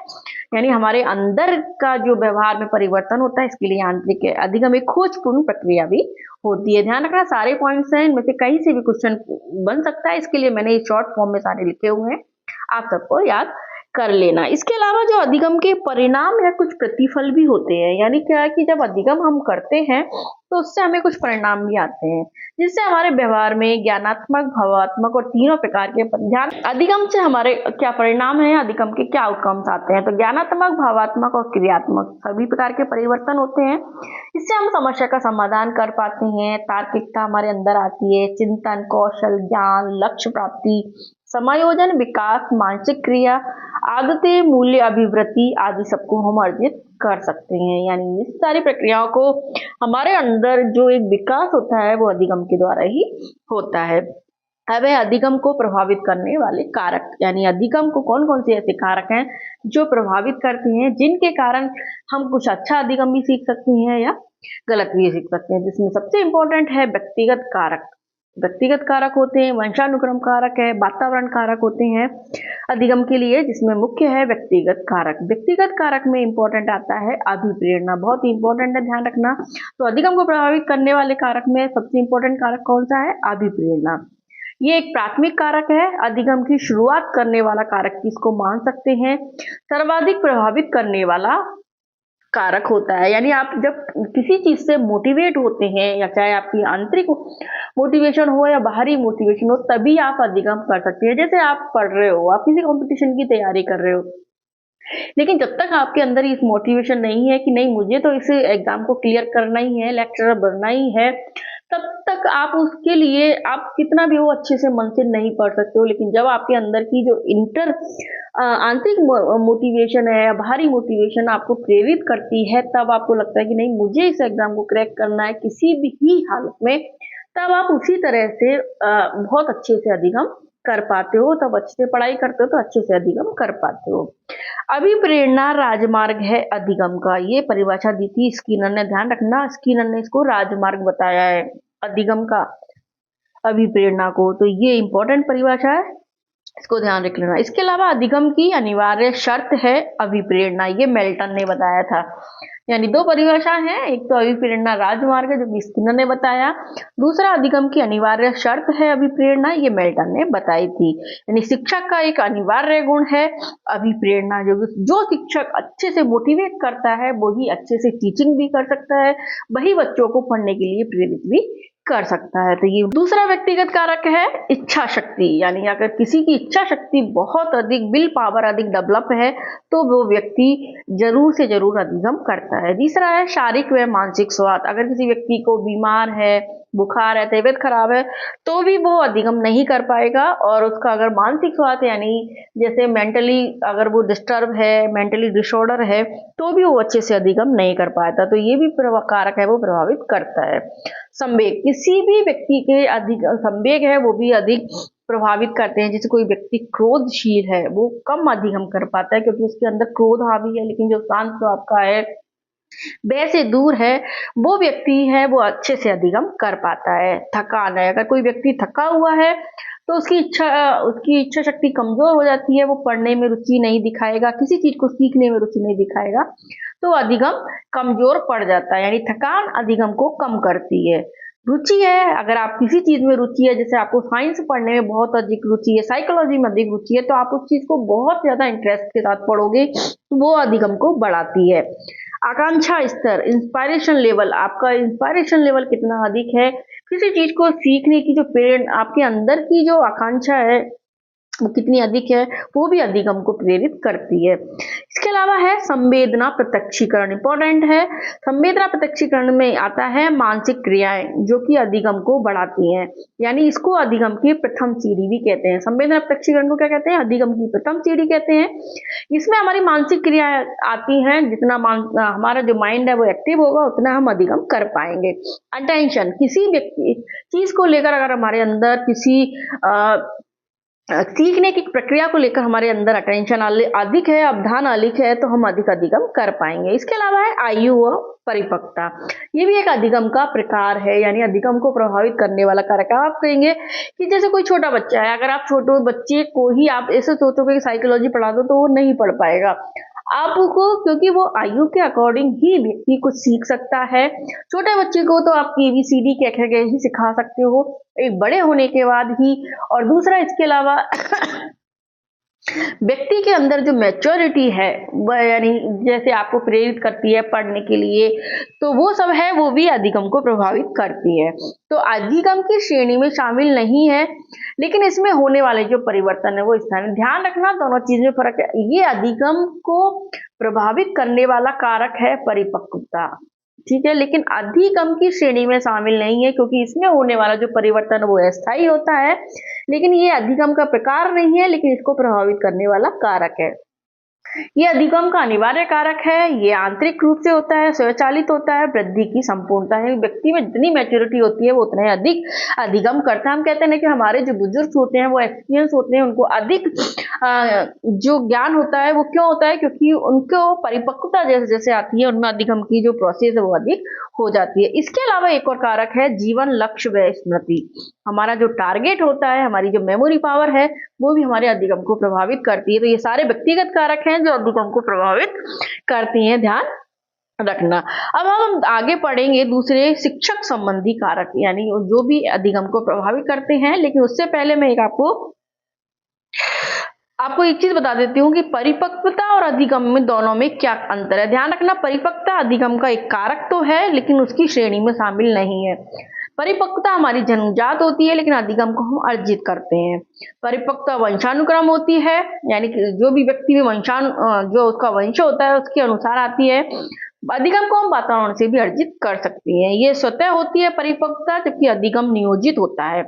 यानी हमारे अंदर का जो व्यवहार में परिवर्तन होता है, इसके लिए आंतरिक है। अधिगम एक खोजपूर्ण प्रक्रिया भी होती है। ध्यान रखना, सारे पॉइंट्स हैं, इनमें से कहीं से भी क्वेश्चन बन सकता है, इसके लिए मैंने शॉर्ट फॉर्म में सारे लिखे हुए हैं, आप सबको याद कर लेना। इसके अलावा जो अधिगम के परिणाम या कुछ प्रतिफल भी होते हैं, यानी क्या है कि जब अधिगम हम करते हैं तो उससे हमें कुछ परिणाम भी आते हैं, जिससे हमारे व्यवहार में ज्ञानात्मक, भावात्मक और तीनों प्रकार के ध्यान अधिगम से हमारे क्या परिणाम है, अधिगम के क्या आउटकम्स आते हैं। तो ज्ञानात्मक, भावात्मक और क्रियात्मक सभी प्रकार के परिवर्तन होते हैं। इससे हम समस्या का समाधान कर पाते हैं, तार्किकता हमारे अंदर आती है, चिंतन, कौशल, ज्ञान, लक्ष्य प्राप्ति, समायोजन, विकास, मानसिक क्रिया, आदतें, मूल्य, अभिवृत्ति आदि सबको हम अर्जित कर सकते हैं। यानी इस सारी प्रक्रियाओं को हमारे अंदर जो एक विकास होता है वो अधिगम के द्वारा ही होता है। अब है अधिगम को प्रभावित करने वाले कारक, यानी अधिगम को कौन कौन से ऐसे कारक हैं जो प्रभावित करते हैं, जिनके कारण हम कुछ अच्छा अधिगम भी सीख सकते हैं या गलत भी सीख सकते हैं। जिसमें सबसे इंपॉर्टेंट है व्यक्तिगत कारक। व्यक्तिगत कारक होते हैं, वंशानुक्रम कारक है, वातावरण कारक होते हैं अधिगम के लिए, जिसमें मुख्य है व्यक्तिगत कारक। व्यक्तिगत कारक में इंपॉर्टेंट आता है अभिप्रेरणा, बहुत ही इंपॉर्टेंट है, ध्यान रखना। तो अधिगम को प्रभावित करने वाले कारक में सबसे इंपॉर्टेंट कारक कौन सा है, अभिप्रेरणा। ये एक प्राथमिक कारक है, अधिगम की शुरुआत करने वाला कारक इसको मान सकते हैं। सर्वाधिक प्रभावित करने वाला कारक होता है, यानी आप जब किसी चीज से मोटिवेट होते हैं, या चाहे आपकी आंतरिक मोटिवेशन हो या बाहरी मोटिवेशन हो, तभी आप अधिगम कर सकते हैं। जैसे आप पढ़ रहे हो, आप किसी कंपटीशन की तैयारी कर रहे हो, लेकिन जब तक आपके अंदर इस मोटिवेशन नहीं है कि नहीं मुझे तो इस एग्जाम को क्लियर करना ही है, लेक्चरर बनना ही है, तब तक आप उसके लिए आप कितना भी वो अच्छे से मन से नहीं पढ़ सकते हो। लेकिन जब आपके अंदर की जो आंतरिक मोटिवेशन है या बाहरी मोटिवेशन आपको प्रेरित करती है, तब आपको लगता है कि नहीं मुझे इस एग्जाम को क्रैक करना है किसी भी हालत में, तब आप उसी तरह से बहुत अच्छे से अधिगम कर पाते हो। तब अच्छे से पढ़ाई करते हो तो अच्छे से अधिगम कर पाते हो। अभिप्रेरणा राजमार्ग है अधिगम का। ये परिभाषा दी थी स्किनर ने, ध्यान रखना स्किनर ने इसको राजमार्ग बताया है अधिगम का अभिप्रेरणा को, तो ये इंपॉर्टेंट परिभाषा है, इसको ध्यान रख लेना। इसके अलावा अधिगम की अनिवार्य शर्त है अभिप्रेरणा, ये मेल्टन ने बताया था। यानी दो परिभाषा है, एक तो अभिप्रेरणा राजमार्ग है जो कि स्किनर ने बताया, दूसरा अधिगम की अनिवार्य शर्त है अभिप्रेरणा, ये मेल्टन ने बताई थी। यानी शिक्षक का एक अनिवार्य गुण है अभिप्रेरणा, जो शिक्षक अच्छे से मोटिवेट करता है वही अच्छे से टीचिंग भी कर सकता है, वही बच्चों को पढ़ने के लिए प्रेरित भी कर सकता है। तो ये दूसरा व्यक्तिगत कारक है इच्छा शक्ति, यानी अगर किसी की इच्छा शक्ति बहुत अधिक, विल पावर अधिक डेवलप है तो वो व्यक्ति जरूर से जरूर अधिगम करता है। तीसरा है शारीरिक व मानसिक स्वास्थ्य, अगर किसी व्यक्ति को बीमार है, बुखार है, तबीयत खराब है तो भी वो अधिगम नहीं कर पाएगा, और उसका अगर मानसिक स्वास्थ्य यानी जैसे मेंटली अगर वो डिस्टर्ब है, मेंटली डिसऑर्डर है तो भी वो अच्छे से अधिगम नहीं कर पाता, तो ये भी कारक है वो प्रभावित करता है। संवेग, किसी भी व्यक्ति के अधिक संवेग है वो भी अधिक प्रभावित करते हैं। जैसे कोई व्यक्ति क्रोधशील है वो कम अधिगम कर पाता है क्योंकि उसके अंदर क्रोध हावी है, लेकिन जो शांत स्वभाव का है, व्यय से दूर है, वो व्यक्ति है वो अच्छे से अधिगम कर पाता है। थकान है, अगर कोई व्यक्ति थका हुआ है तो उसकी इच्छा शक्ति कमजोर हो जाती है, वो पढ़ने में रुचि नहीं दिखाएगा, किसी चीज को सीखने में रुचि नहीं दिखाएगा, तो अधिगम कमजोर पड़ जाता है। यानी थकान अधिगम को कम करती है। रुचि है, अगर आप किसी चीज में रुचि है, जैसे आपको साइंस पढ़ने में बहुत अधिक रुचि है, साइकोलॉजी में अधिक रुचि है, तो आप उस चीज को बहुत ज्यादा इंटरेस्ट के साथ पढ़ोगे, वो अधिगम को बढ़ाती है। आकांक्षा स्तर, इंस्पायरेशन लेवल, आपका इंस्पायरेशन लेवल कितना अधिक है, किसी चीज को सीखने की जो प्रेरणा आपके अंदर की जो आकांक्षा है वो कितनी अधिक है, वो भी अधिगम को प्रेरित करती है। इसके अलावा है संवेदना प्रत्यक्षीकरण, इंपॉर्टेंट है। संवेदना प्रत्यक्षीकरण में आता है मानसिक क्रियाएं जो कि अधिगम को बढ़ाती हैं, यानी इसको अधिगम की प्रथम सीढ़ी भी कहते हैं। संवेदना प्रत्यक्षीकरण को क्या कहते हैं? अधिगम की प्रथम सीढ़ी कहते हैं। इसमें हमारी मानसिक क्रियाएं आती हैं, जितना हमारा जो माइंड है वो एक्टिव होगा उतना हम अधिगम कर पाएंगे। अटेंशन, किसी व्यक्ति चीज को लेकर अगर हमारे अंदर किसी सीखने की प्रक्रिया को लेकर हमारे अंदर अटेंशन अधिक है, अवधान अधिक है, तो हम अधिक अधिगम कर पाएंगे। इसके अलावा है आयु व परिपक्वता, ये भी एक अधिगम का प्रकार है, यानी अधिगम को प्रभावित करने वाला कारक। आप कहेंगे कि जैसे कोई छोटा बच्चा है, अगर आप छोटे बच्चे को ही आप ऐसे सोचोगे कि साइकोलॉजी पढ़ा दो तो वो नहीं पढ़ पाएगा आपको, क्योंकि वो आयु के अकॉर्डिंग ही व्यक्ति कुछ सीख सकता है। छोटे बच्चे को तो आप ABCD कह ही सिखा सकते हो, एक बड़े होने के बाद ही। और दूसरा इसके अलावा व्यक्ति के अंदर जो मैच्योरिटी है यानी जैसे आपको प्रेरित करती है पढ़ने के लिए, तो वो सब है वो भी अधिगम को प्रभावित करती है। तो अधिगम की श्रेणी में शामिल नहीं है, लेकिन इसमें होने वाले जो परिवर्तन है वो स्थान, ध्यान रखना दोनों चीज में फर्क है। ये अधिगम को प्रभावित करने वाला कारक है परिपक्वता, ठीक है, लेकिन अधिगम की श्रेणी में शामिल नहीं है क्योंकि इसमें होने वाला जो परिवर्तन वो अस्थायी होता है, लेकिन ये अधिगम का प्रकार नहीं है, लेकिन इसको प्रभावित करने वाला कारक है। ये अधिगम का अनिवार्य कारक है, ये आंतरिक रूप से होता है, स्वचालित होता है, वृद्धि की संपूर्णता है। व्यक्ति में जितनी मैच्योरिटी होती है वो उतना अधिक अधिगम करता है। हम कहते हैं कि हमारे जो बुजुर्ग होते हैं वो एक्सपीरियंस होते हैं, उनको अधिक जो ज्ञान होता है वो क्यों होता है? क्योंकि उनको परिपक्वता जैसे जैसे आती है उनमें अधिगम की जो प्रोसेस है वो अधिक हो जाती है। इसके अलावा एक और कारक है जीवन लक्ष्य व स्मृति, हमारा जो टारगेट होता है, हमारी जो मेमोरी पावर है वो भी हमारे अधिगम को प्रभावित करती है। तो ये सारे व्यक्तिगत कारक हैं जो अधिगम को प्रभावित करती हैं, ध्यान रखना। अब हम आगे पढ़ेंगे दूसरे शिक्षक संबंधी कारक, यानी जो भी अधिगम को प्रभावित करते हैं। लेकिन उससे पहले मैं आपको एक चीज बता देती हूँ कि परिपक्वता और अधिगम में दोनों में क्या अंतर है। ध्यान रखना, परिपक्वता अधिगम का एक कारक तो है लेकिन उसकी श्रेणी में शामिल नहीं है। परिपक्वता हमारी जन्मजात होती है, लेकिन अधिगम को हम अर्जित करते हैं। परिपक्वता वंशानुक्रम होती है, यानी कि जो भी व्यक्ति में जो उसका वंश होता है उसके अनुसार आती है। अधिगम को हम वातावरण से भी अर्जित कर सकते हैं। ये स्वतः होती है परिपक्वता, जबकि अधिगम नियोजित होता है।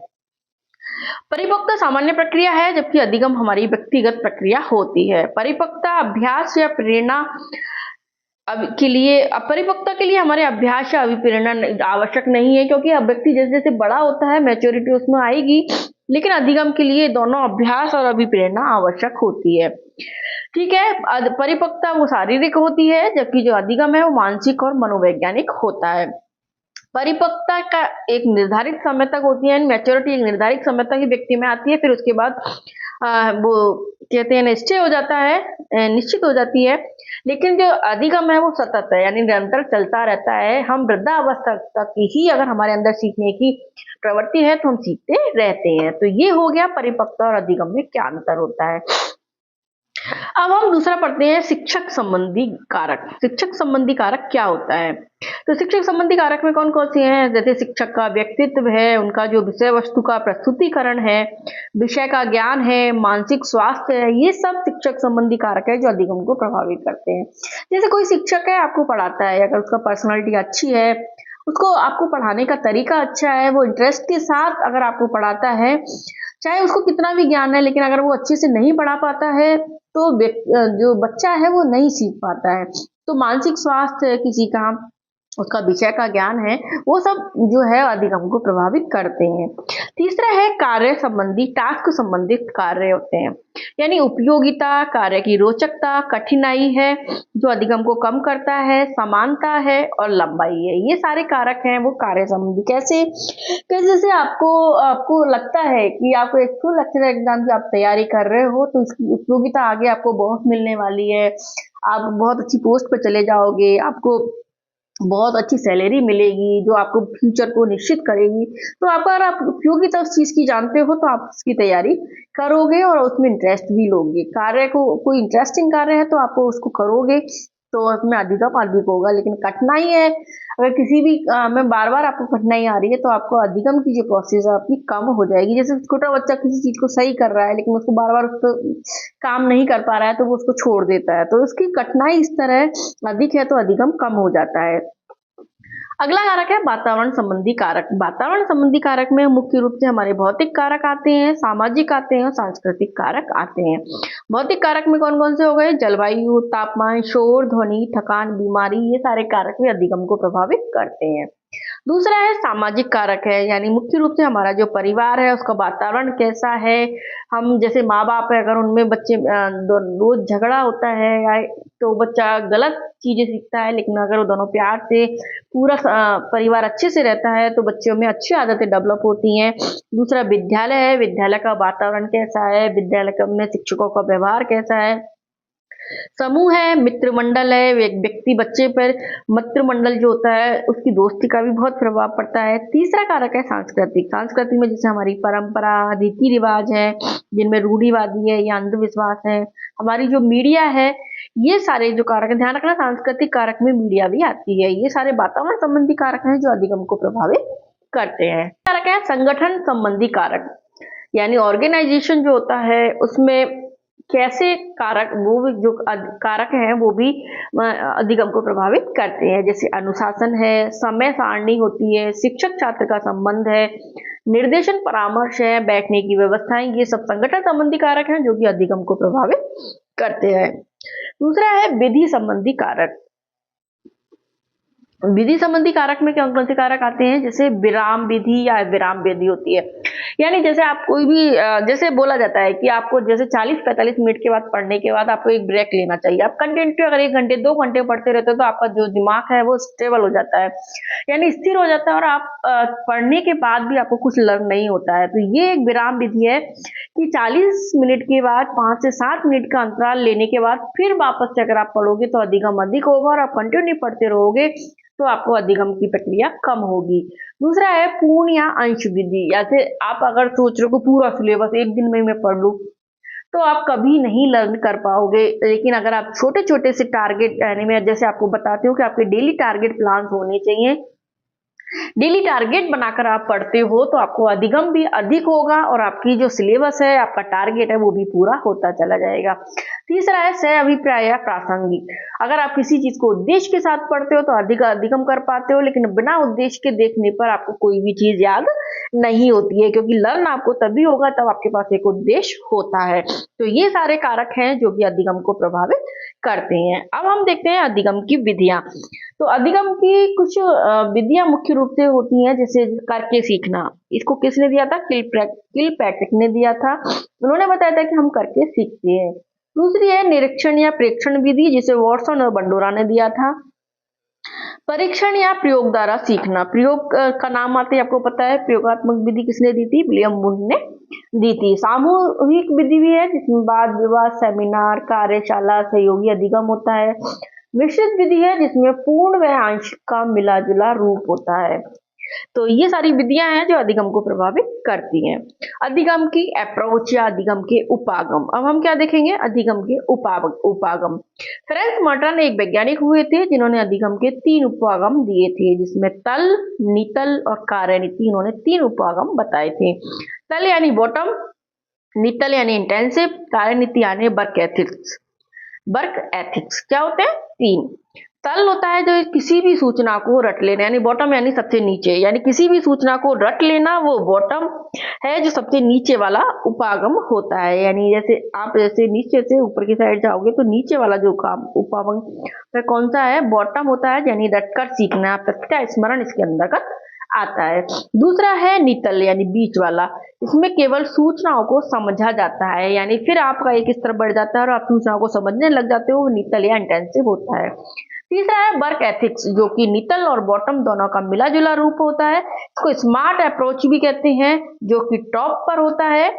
परिपक्वता सामान्य प्रक्रिया है, जबकि अधिगम हमारी व्यक्तिगत प्रक्रिया होती है। परिपक्वता अभ्यास या प्रेरणा परिपक्वता के लिए हमारे अभ्यास या अभिप्रेरणा आवश्यक नहीं है, क्योंकि अब व्यक्ति जैसे जैसे बड़ा होता है मैच्योरिटी उसमें आएगी लेकिन अधिगम के लिए दोनों अभ्यास और अभिप्रेरणा आवश्यक होती है। ठीक है, परिपक्वता वो शारीरिक होती है, जबकि जो अधिगम है वो मानसिक और मनोवैज्ञानिक होता है। परिपक्वता का एक निर्धारित समय तक होती है, मैच्योरिटी एक निर्धारित समय तक ही व्यक्ति में आती है, फिर उसके बाद वो कहते हैं निश्चय हो जाता है, निश्चित हो जाती है। लेकिन जो अधिगम है वो सतत है, यानी निरंतर चलता रहता है। हम वृद्धावस्था तक ही अगर हमारे अंदर सीखने की प्रवृत्ति है तो हम सीखते रहते हैं। तो ये हो गया परिपक्वता और अधिगम में क्या अंतर होता है। अब हम दूसरा पढ़ते हैं शिक्षक संबंधी कारक। शिक्षक संबंधी कारक क्या होता है? तो शिक्षक संबंधी कारक में कौन कौन से हैं? जैसे शिक्षक का व्यक्तित्व है, उनका जो विषय वस्तु का प्रस्तुतिकरण है, विषय का ज्ञान है, मानसिक स्वास्थ्य है, ये सब शिक्षक संबंधी कारक है जो अधिगम को प्रभावित करते हैं। जैसे कोई शिक्षक है, आपको पढ़ाता है, अगर उसका पर्सनालिटी अच्छी है, उसको आपको पढ़ाने का तरीका अच्छा है, वो इंटरेस्ट के साथ अगर आपको पढ़ाता है, चाहे उसको कितना भी ज्ञान है, लेकिन अगर वो अच्छे से नहीं पढ़ा पाता है तो जो बच्चा है वो नहीं सीख पाता है। तो मानसिक स्वास्थ्य है किसी का, उसका विषय का ज्ञान है, वो सब जो है अधिगम को प्रभावित करते हैं। तीसरा है कार्य संबंधी, टास्क संबंधित कार्य होते हैं, यानी उपयोगिता, कार्य की रोचकता, कठिनाई है जो अधिगम को कम करता है, समानता है और लंबाई है। ये सारे कारक हैं वो कार्य संबंधी। कैसे? जैसे आपको आपको लगता है कि आपको एक फुल लेक्चर एग्जाम की आप तैयारी कर रहे हो, तो इसकी उपयोगिता आगे आपको बहुत मिलने वाली है, आप बहुत अच्छी पोस्ट पर चले जाओगे, आपको बहुत अच्छी सैलरी मिलेगी जो आपको फ्यूचर को निश्चित करेगी। तो अगर आप उपयोगिता उस चीज की जानते हो तो आप उसकी तैयारी करोगे और उसमें इंटरेस्ट भी लोगे। कार्य को कोई इंटरेस्टिंग कार्य है तो आपको उसको करोगे तो उसमें अधिगम अधिक होगा। लेकिन कठिनाई है, अगर किसी भी में बार बार आपको कठिनाई आ रही है तो आपको अधिगम की जो प्रोसेस है आपकी कम हो जाएगी। जैसे छोटा बच्चा किसी चीज को सही कर रहा है लेकिन उसको बार बार उस पर काम नहीं कर पा रहा है तो वो उसको छोड़ देता है, तो उसकी कठिनाई इस तरह अधिक है तो अधिगम कम हो जाता है। अगला कारक है वातावरण संबंधी कारक। वातावरण संबंधी कारक में मुख्य रूप से हमारे भौतिक कारक आते हैं, सामाजिक आते हैं और सांस्कृतिक कारक आते हैं। भौतिक कारक में कौन कौन से हो गए? जलवायु, तापमान, शोर, ध्वनि, थकान, बीमारी, ये सारे कारक भी अधिगम को प्रभावित करते हैं। दूसरा है सामाजिक कारक है, यानी मुख्य रूप से हमारा जो परिवार है उसका वातावरण कैसा है। हम जैसे माँ बाप है, अगर उनमें बच्चे रोज झगड़ा होता है या तो बच्चा गलत चीजें सीखता है, लेकिन अगर वो दोनों प्यार से पूरा परिवार अच्छे से रहता है तो बच्चों में अच्छी आदतें डेवलप होती हैं। दूसरा विद्यालय है, विद्यालय का वातावरण कैसा है, विद्यालय में शिक्षकों का व्यवहार कैसा है। समूह है, मित्र मंडल है, व्यक्ति बच्चे पर मित्र मंडल जो होता है उसकी दोस्ती का भी बहुत प्रभाव पड़ता है। तीसरा कारक है सांस्कृतिक। सांस्कृतिक में जैसे हमारी परंपरा, रीति रिवाज है जिनमें रूढ़िवादी है या अंधविश्वास है, हमारी जो मीडिया है, ये सारे जो कारक है, ध्यान रखना सांस्कृतिक कारक में मीडिया भी आती है। ये सारे वातावरण संबंधी कारक हैं जो अधिगम को प्रभावित करते हैं। कारक है संगठन संबंधी कारक, यानी ऑर्गेनाइजेशन जो होता है उसमें कैसे कारक, वो भी जो कारक हैं वो भी अधिगम को प्रभावित करते हैं। जैसे अनुशासन है, समय सारणी होती है, शिक्षक छात्र का संबंध है, निर्देशन परामर्श है, बैठने की व्यवस्थाएं, ये सब संगठन संबंधी कारक हैं जो कि अधिगम को प्रभावित करते हैं। दूसरा है विधि संबंधी कारक। विधि संबंधी कारक में कौन कौन से कारक आते हैं? जैसे विराम विधि या विराम विधि होती है, यानी जैसे आप कोई भी जैसे बोला जाता है कि आपको जैसे 40-45 मिनट के बाद पढ़ने के बाद आपको एक ब्रेक लेना चाहिए। आप कंटिन्यू अगर 1 घंटे 2 घंटे पढ़ते रहते हो तो आपका जो दिमाग है वो स्टेबल हो जाता है, यानी स्थिर हो जाता है, और आप पढ़ने के बाद भी आपको कुछ लर्न नहीं होता है। तो ये एक विराम विधि है कि 40 मिनट के बाद 5 से 7 मिनट का अंतराल लेने के बाद फिर वापस से अगर आप पढ़ोगे तो अधिगम अधिक होगा, और आप कंटिन्यू पढ़ते रहोगे तो आपको अधिगम की प्रक्रिया कम होगी। दूसरा है पूर्ण या अंश विधि। जैसे आप अगर सोच रहे हो पूरा सिलेबस एक दिन में मैं पढ़ लूं तो आप कभी नहीं लर्न कर पाओगे। लेकिन अगर आप छोटे छोटे से टारगेट, यानी मैं जैसे आपको बताती हूँ कि आपके डेली टारगेट प्लान होने चाहिए, डेली टारगेट बनाकर आप पढ़ते हो तो आपको अधिगम भी अधिक होगा और आपकी जो सिलेबस है, आपका टारगेट है, वो भी पूरा होता चला जाएगा। तीसरा है सह अभिप्राय या प्रासंगिक। अगर आप किसी चीज को उद्देश्य के साथ पढ़ते हो तो अधिगम कर पाते हो, लेकिन बिना उद्देश्य के देखने पर आपको कोई भी चीज याद नहीं होती है, क्योंकि लर्न आपको तभी होगा तब आपके पास एक उद्देश्य होता है। तो ये सारे कारक हैं जो कि अधिगम को प्रभावित करते हैं। अब हम देखते हैं अधिगम की विधियां। तो अधिगम की कुछ विधियां मुख्य रूप से होती हैं, जैसे करके सीखना। इसको किसने दिया था? किलपैट्रिक ने दिया था। उन्होंने बताया था कि हम करके सीखते हैं। दूसरी है निरीक्षण या प्रेक्षण विधि, जिसे वॉटसन और बंडोरा ने दिया था। परीक्षण या प्रयोग द्वारा सीखना, प्रयोग का नाम आते ही आपको पता है। प्रयोगात्मक विधि किसने दी थी? विलियम वुंड ने दी थी। सामूहिक विधि भी है, जिसमें वाद विवाद, सेमिनार, कार्यशाला, सहयोगी अधिगम होता है। मिश्रित विधि है, जिसमें पूर्ण व आंशिक का मिला जुला रूप होता है। तो ये सारी विधियां हैं जो अधिगम को प्रभावित करती हैं। अधिगम की अप्रोच या अधिगम के उपागम। अब हम क्या देखेंगे? अधिगम के उपागम। फ्रेंच मॉर्टन एक वैज्ञानिक हुए थे जिन्होंने अधिगम के 3 उपागम दिए थे, जिसमें तल, नितल और कार्यनीति। इन्होंने 3 उपागम बताए थे। तल यानी बॉटम, नितल यानी इंटेंसिव, कार्यनीति यानी वर्क एथिक्स। वर्क एथिक्स क्या होते हैं? 3। तल होता है जो किसी भी सूचना को रट लेना, यानी बॉटम यानी सबसे नीचे, यानी किसी भी सूचना को रट लेना, वो बॉटम है जो सबसे नीचे वाला उपागम होता है। यानी जैसे आप जैसे नीचे से ऊपर की साइड जाओगे तो नीचे वाला जो उपागम तो कौन सा है? बॉटम होता है, यानी रटकर सीखना, प्रत्यक्ष स्मरण इसके अंतर्गत आता है। दूसरा है नितल यानी बीच वाला। इसमें केवल सूचनाओं को समझा जाता है, यानी फिर आपका एक स्तर बढ़ जाता है और आप सूचनाओं को समझने लग जाते हो। नितल या इंटेंसिव होता है। तीसरा है वर्क एथिक्स, जो कि नितल और बॉटम दोनों का मिला जुला रूप होता है। इसको स्मार्ट अप्रोच भी कहते हैं, जो कि टॉप पर होता है।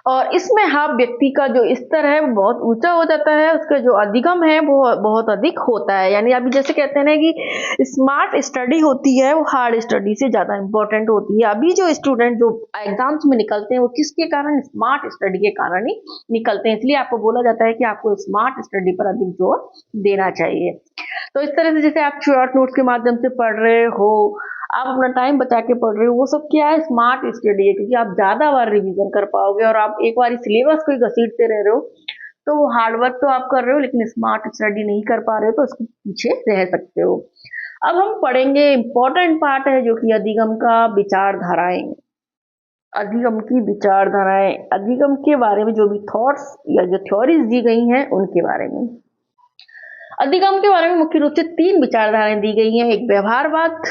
और इसमें हाँ व्यक्ति का जो स्तर है वो बहुत ऊंचा हो जाता है, उसका जो अधिगम है वो बहुत अधिक होता है। यानी अभी जैसे कहते हैं ना कि स्मार्ट स्टडी होती है वो हार्ड स्टडी से ज्यादा इंपॉर्टेंट होती है। अभी जो स्टूडेंट जो एग्जाम्स में निकलते हैं वो किसके कारण? स्मार्ट स्टडी के कारण ही निकलते हैं। इसलिए आपको बोला जाता है कि आपको स्मार्ट स्टडी पर अधिक जोर देना चाहिए। तो इस तरह से जैसे आप शॉर्ट नोट्स के माध्यम से पढ़ रहे हो, आप अपना टाइम बचा के पढ़ रहे हो, वो सब क्या है? स्मार्ट स्टडी है, क्योंकि आप ज्यादा बार रिवीजन कर पाओगे। और आप एक बार सिलेबस को ही घसीटते रह रहे हो तो वो हार्ड वर्क तो आप कर रहे हो लेकिन स्मार्ट स्टडी नहीं कर पा रहे हो, तो उसके पीछे रह सकते हो। अब हम पढ़ेंगे इंपॉर्टेंट पार्ट है जो कि अधिगम का विचारधाराएं। अधिगम की विचारधाराएं, अधिगम के बारे में जो भी थॉट्स या जो थ्योरीज दी गई हैं उनके बारे में। अधिगम के बारे में मुख्य रूप से 3 विचारधाराएं दी गई हैं। एक व्यवहारवाद,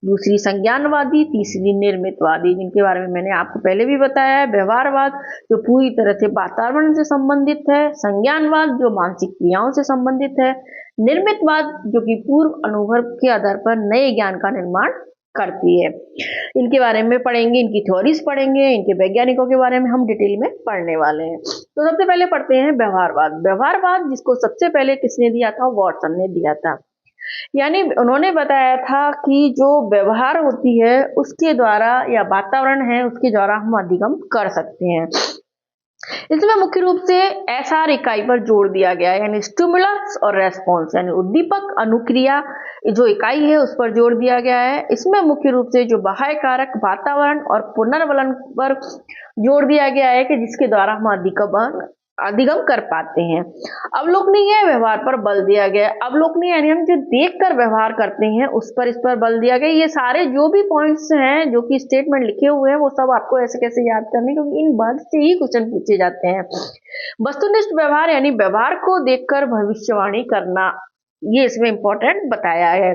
दूसरी संज्ञानवादी, तीसरी निर्मितवादी, जिनके बारे में मैंने आपको पहले भी बताया है। व्यवहारवाद जो पूरी तरह से वातावरण से संबंधित है, संज्ञानवाद जो मानसिक क्रियाओं से संबंधित है, निर्मितवाद जो कि पूर्व अनुभव के आधार पर नए ज्ञान का निर्माण करती है। इनके बारे में पढ़ेंगे, इनकी थ्योरीज पढ़ेंगे, इनके वैज्ञानिकों के बारे में हम डिटेल में पढ़ने वाले हैं। तो सबसे पहले पढ़ते हैं व्यवहारवाद। व्यवहारवाद जिसको सबसे पहले किसने दिया था? वॉटसन ने दिया था। यानी उन्होंने बताया था कि जो व्यवहार होती है उसके द्वारा या वातावरण है उसके द्वारा हम अधिगम कर सकते हैं। इसमें मुख्य रूप से एसआर इकाई पर जोर दिया गया है, यानी स्टिमुलस और रेस्पॉन्स, यानी उद्दीपक अनुक्रिया जो इकाई है उस पर जोर दिया गया है। इसमें मुख्य रूप से जो बाह्य कारक, वातावरण और पुनर्वलन पर जोर दिया गया है कि जिसके द्वारा हम अधिगम कर पाते हैं। अवलोकनीय व्यवहार पर बल दिया गया। अवलोकनीय यानी हम जो देखकर व्यवहार करते हैं उस पर बल दिया गया। ये सारे जो भी पॉइंट्स हैं जो कि स्टेटमेंट लिखे हुए हैं वो सब आपको ऐसे कैसे याद करने, क्योंकि इन वर्ड से ही क्वेश्चन पूछे जाते हैं। वस्तुनिष्ठ व्यवहार यानी व्यवहार को देखकर भविष्यवाणी करना, ये इसमें इंपॉर्टेंट बताया है।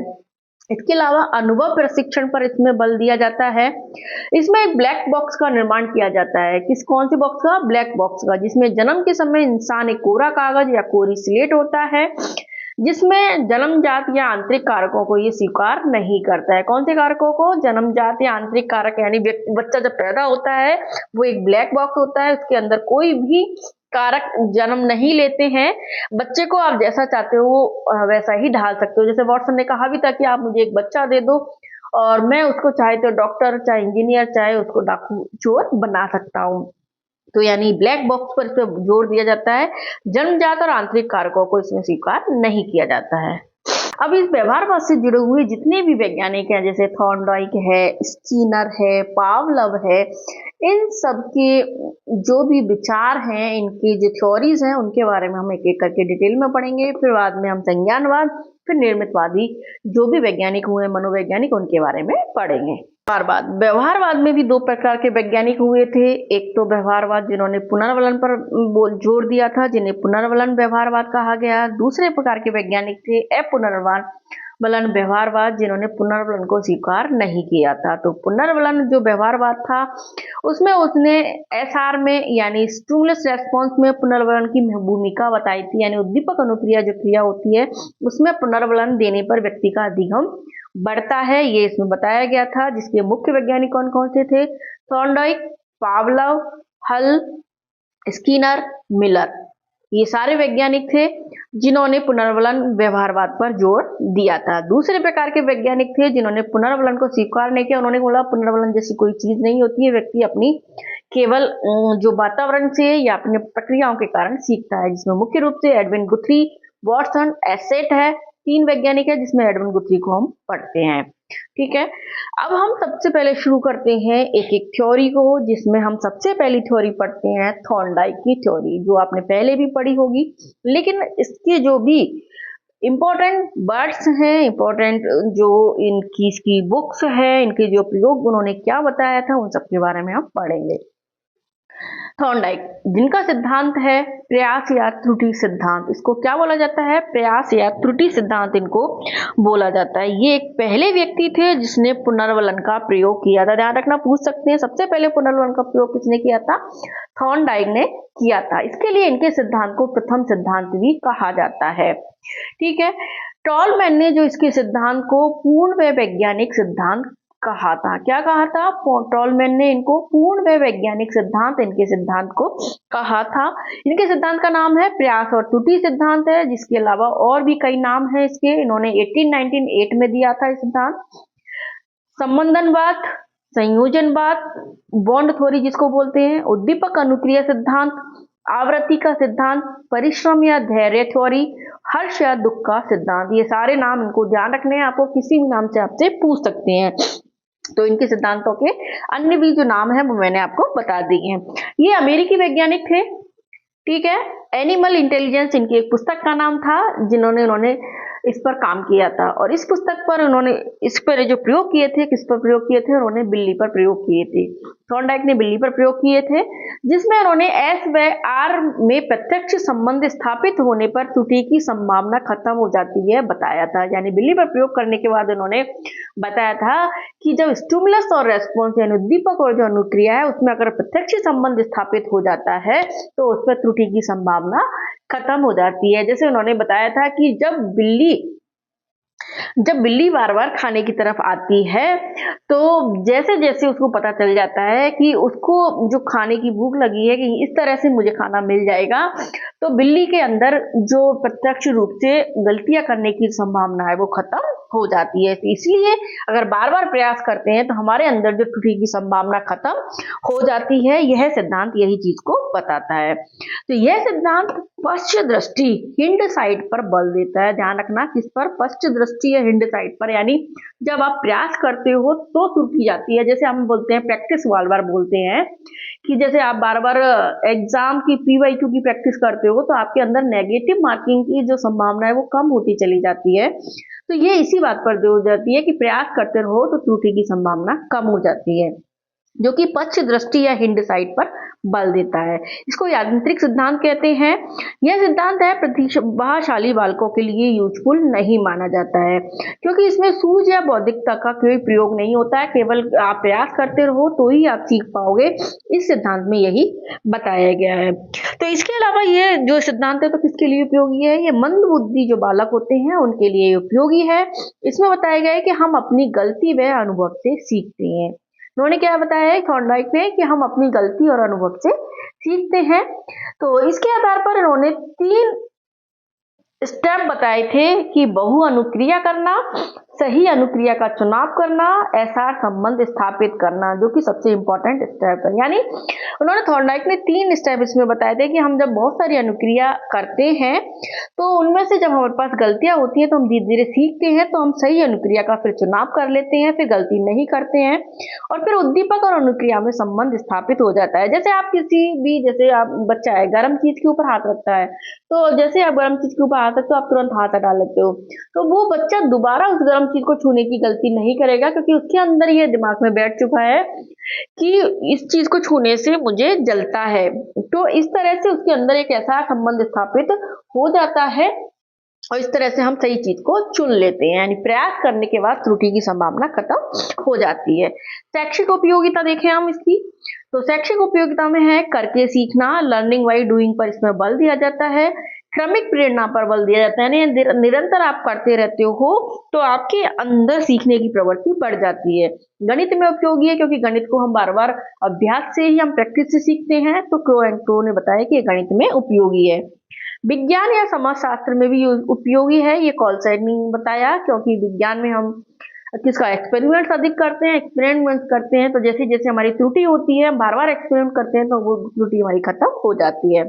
इसके अलावा अनुभव प्रशिक्षण पर इसमें बल दिया जाता है। इसमें एक ब्लैक बॉक्स का निर्माण किया जाता है। कौन सी बॉक्स का? ब्लैक बॉक्स का, जिसमें जन्म के समय इंसान एक कोरा कागज या कोरी स्लेट होता है, जिसमें जन्मजात या आंतरिक कारकों को ये स्वीकार नहीं करता है। कौन से कारकों को? जन्मजात या आंतरिक कारक, यानी बच्चा जब पैदा होता है वो एक ब्लैक बॉक्स होता है, उसके अंदर कोई भी कारक जन्म नहीं लेते हैं। बच्चे को आप जैसा चाहते हो वैसा ही ढाल सकते हो। जैसे वॉटसन ने कहा भी था कि आप मुझे एक बच्चा दे दो और मैं उसको चाहे तो डॉक्टर, चाहे इंजीनियर, चाहे उसको डाकू चोर बना सकता हूँ। तो यानी ब्लैक बॉक्स पर इसमें जोर दिया जाता है। जन्मजात और आंतरिक कारकों को इसमें स्वीकार नहीं किया जाता है। अब इस व्यवहारवाद से जुड़े हुए जितने भी वैज्ञानिक हैं, जैसे थॉर्नडाइक है, स्कीनर है, पावलव है, इन सब के जो भी विचार हैं, इनकी जो थ्योरीज हैं, उनके बारे में हम एक एक करके डिटेल में पढ़ेंगे। फिर बाद में हम संज्ञानवाद, फिर निर्मितवादी जो भी वैज्ञानिक हुए, मनोवैज्ञानिक, उनके बारे में पढ़ेंगे। व्यवहारवाद में भी दो प्रकार के वैज्ञानिक हुए थे। एक तो व्यवहारवाद जिन्होंने पुनर्वलन पर जोर दिया था, जिन्हें पुनर्वलन व्यवहारवाद कहा गया। दूसरे प्रकार के वैज्ञानिक थे अपुनर्वलन व्यवहारवाद, जिन्होंने पुनर्वलन को स्वीकार नहीं किया था। तो पुनर्वलन जो व्यवहारवाद था, उसमें उसने एसआर में यानी स्टिमुलस रेस्पॉन्स में पुनर्वलन की भूमिका बताई थी, यानी उद्दीपक अनुक्रिया जो क्रिया होती है उसमें पुनर्वलन देने पर व्यक्ति का अधिगम बढ़ता है, ये इसमें बताया गया था। जिसके मुख्य वैज्ञानिक कौन कौन से थे? थॉर्नडाइक, पावलोव, हल, स्किनर, मिलर, ये सारे वैज्ञानिक थे जिन्होंने पुनर्वलन व्यवहारवाद पर जोर दिया था। दूसरे प्रकार के वैज्ञानिक थे जिन्होंने पुनर्वलन को स्वीकार नहीं किया। उन्होंने बोला पुनर्वलन जैसी कोई चीज नहीं होती है, व्यक्ति अपनी केवल जो वातावरण से या अपने प्रक्रियाओं के कारण सीखता है। जिसमें मुख्य रूप से एडविन गुथ्री, वॉटसन, एसेट है, 3 वैज्ञानिक है जिसमें एडविन गुथ्री को हम पढ़ते हैं। ठीक है, अब हम सबसे पहले शुरू करते हैं एक एक थ्योरी को, जिसमें हम सबसे पहली थ्योरी पढ़ते हैं थॉर्नडाइक की थ्योरी, जो आपने पहले भी पढ़ी होगी। लेकिन इसके जो भी इंपॉर्टेंट वर्ड्स हैं, इंपॉर्टेंट जो इसकी बुक्स है, इनके जो प्रयोग उन्होंने क्या बताया था, उन सब के बारे में हम पढ़ेंगे। थॉर्नडाइक, जिनका सिद्धांत है प्रयास या त्रुटि सिद्धांत, इसको क्या बोला जाता है? प्रयास या त्रुटि सिद्धांत इनको बोला जाता है। ये एक पहले व्यक्ति थे जिसने पुनर्वलन का प्रयोग किया था। ध्यान रखना, पूछ सकते हैं सबसे पहले पुनर्वलन का प्रयोग किसने किया था? थॉर्नडाइक ने किया था। इसके लिए इनके सिद्धांत को प्रथम सिद्धांत भी कहा जाता है। ठीक है, टॉलमैन ने जो इसके सिद्धांत को पूर्ण व वैज्ञानिक सिद्धांत कहा था। क्या कहा था? टॉलमैन ने इनको पूर्ण व वैज्ञानिक सिद्धांत, इनके सिद्धांत को कहा था। इनके सिद्धांत का नाम है प्रयास और त्रुटि सिद्धांत है। जिसके अलावा और भी कई नाम है इसके। इन्होंने 1898 में दिया था सिद्धांत। संबंधनवाद, संयोजनवाद, बॉन्ड थ्योरी जिसको बोलते हैं, उद्दीपक अनुक्रिया सिद्धांत, आवृत्ति का सिद्धांत, परिश्रम या धैर्य थ्योरी, हर्ष या दुख का सिद्धांत, ये सारे नाम इनको ध्यान रखने हैं। आपको किसी भी नाम से आपसे पूछ सकते हैं। तो इनके सिद्धांतों के अन्य भी जो नाम है वो मैंने आपको बता दिए हैं। ये अमेरिकी वैज्ञानिक थे। ठीक है, एनिमल इंटेलिजेंस इनकी एक पुस्तक का नाम था, उन्होंने इस पर काम किया था। और इस पुस्तक पर उन्होंने इस पर जो प्रयोग किए थे, किस पर प्रयोग किए थे? उन्होंने बिल्ली पर प्रयोग किए थे। थॉर्नडाइक ने बिल्ली पर प्रयोग किए थे, जिसमें उन्होंने एस व आर में प्रत्यक्ष संबंध स्थापित होने पर त्रुटि की संभावना खत्म हो जाती है बताया था। यानी बिल्ली पर प्रयोग करने के बाद उन्होंने बताया था कि जब स्टिमुलस और रेस्पॉन्स यानी उद्दीपक और जो अनुक्रिया है उसमें अगर प्रत्यक्ष संबंध स्थापित हो जाता है तो उसमें त्रुटि की संभावना खत्म हो जाती है। जैसे उन्होंने बताया था कि जब बिल्ली बार बार खाने की तरफ आती है तो जैसे जैसे उसको पता चल जाता है कि उसको जो खाने की भूख लगी है कि इस तरह से मुझे खाना मिल जाएगा, तो बिल्ली के अंदर जो प्रत्यक्ष रूप से गलतियां करने की संभावना है वो खत्म हो जाती है। इसलिए अगर बार बार प्रयास करते हैं तो हमारे अंदर जो त्रुटि की संभावना खत्म हो जाती है। यह सिद्धांत यही चीज को बताता है। तो यह सिद्धांत पश्च दृष्टि हिंड साइड पर बल देता है। ध्यान रखना, किस पर? पश्च दृष्टि या हिंड साइड पर, यानी जब आप प्रयास करते हो तो त्रुटि जाती है। जैसे हम बोलते हैं प्रैक्टिस बार बार बोलते हैं कि जैसे आप बार बार एग्जाम की PYQ की प्रैक्टिस करते हो तो आपके अंदर नेगेटिव मार्किंग की जो संभावना है वो कम होती चली जाती है। तो ये इसी बात पर जोर देती है कि प्रयास करते रहो तो त्रुटि की संभावना कम हो जाती है, जो कि पश्च दृष्टि या हिंड साइड पर बल देता है। इसको यांत्रिक सिद्धांत कहते हैं। यह सिद्धांत है प्रतिभाशाली बालकों के लिए यूजफुल नहीं माना जाता है, क्योंकि इसमें सूझ या बौद्धिकता का कोई प्रयोग नहीं होता है। केवल आप प्रयास करते रहो तो ही आप सीख पाओगे। इस सिद्धांत में यही बताया गया है। तो इसके अलावा ये जो सिद्धांत है तो किसके लिए उपयोगी है? ये मंद बुद्धि जो बालक होते हैं उनके लिए उपयोगी है। इसमें बताया गया है कि हम अपनी गलती व अनुभव से सीखते हैं। उन्होंने क्या बताया है थॉर्नडाइक ने कि हम अपनी गलती और अनुभव से सीखते हैं। तो इसके आधार पर इन्होंने 3 स्टेप बताए थे कि बहु अनुक्रिया करना, सही अनुक्रिया का चुनाव करना, एसआर संबंध स्थापित करना, जो कि सबसे इंपॉर्टेंट स्टेप है। यानी उन्होंने थॉर्नडाइक ने 3 स्टेप इसमें बताए थे कि हम जब बहुत सारी अनुक्रिया करते हैं तो उनमें से जब हमारे पास गलतियां होती हैं तो हम धीरे धीरे सीखते हैं, तो हम सही अनुक्रिया का फिर चुनाव कर लेते हैं, फिर गलती नहीं करते हैं और फिर उद्दीपक और अनुक्रिया में संबंध स्थापित हो जाता है। जैसे आप किसी भी, जैसे आप बच्चा है गर्म चीज के ऊपर हाथ रखता है, तो जैसे आप गर्म चीज के ऊपर हाथ रखते हो आप तुरंत हाथ हटा लेते हो, तो वो बच्चा दोबारा उस गर्म चीज को छूने की गलती नहीं करेगा, क्योंकि उसके अंदर ये दिमाग में बैठ चुका है कि इस चीज को छूने से मुझे जलता है। तो इस तरह से उसके अंदर एक ऐसा संबंध स्थापित हो जाता है और इस तरह से हम सही चीज को चुन लेते हैं, यानी प्रयास करने के बाद त्रुटि की संभावना खत्म हो जाती है। शैक्षिक उपयोगिता देखें हम इसकी, तो शैक्षिक उपयोगिता में है करके सीखना, लर्निंग बाई डूइंग पर इसमें बल दिया जाता है, क्रमिक प्रेरणा पर बल दिया जाता है, यानी निरंतर आप करते रहते हो तो आपके अंदर सीखने की प्रवृत्ति बढ़ जाती है। गणित में उपयोगी है क्योंकि गणित को हम बार बार अभ्यास से ही, हम प्रैक्टिस से सीखते हैं, तो क्रो एंड क्रो ने बताया कि गणित में उपयोगी है। विज्ञान या समाजशास्त्र में भी उपयोगी है, ये कॉलसाइड ने बताया, क्योंकि विज्ञान में हम किसका एक्सपेरिमेंट्स अधिक करते हैं, एक्सपेरिमेंट्स करते हैं, तो जैसे जैसे हमारी त्रुटि होती है, बार बार एक्सपेरिमेंट करते हैं, तो वो त्रुटि हमारी खत्म हो जाती है।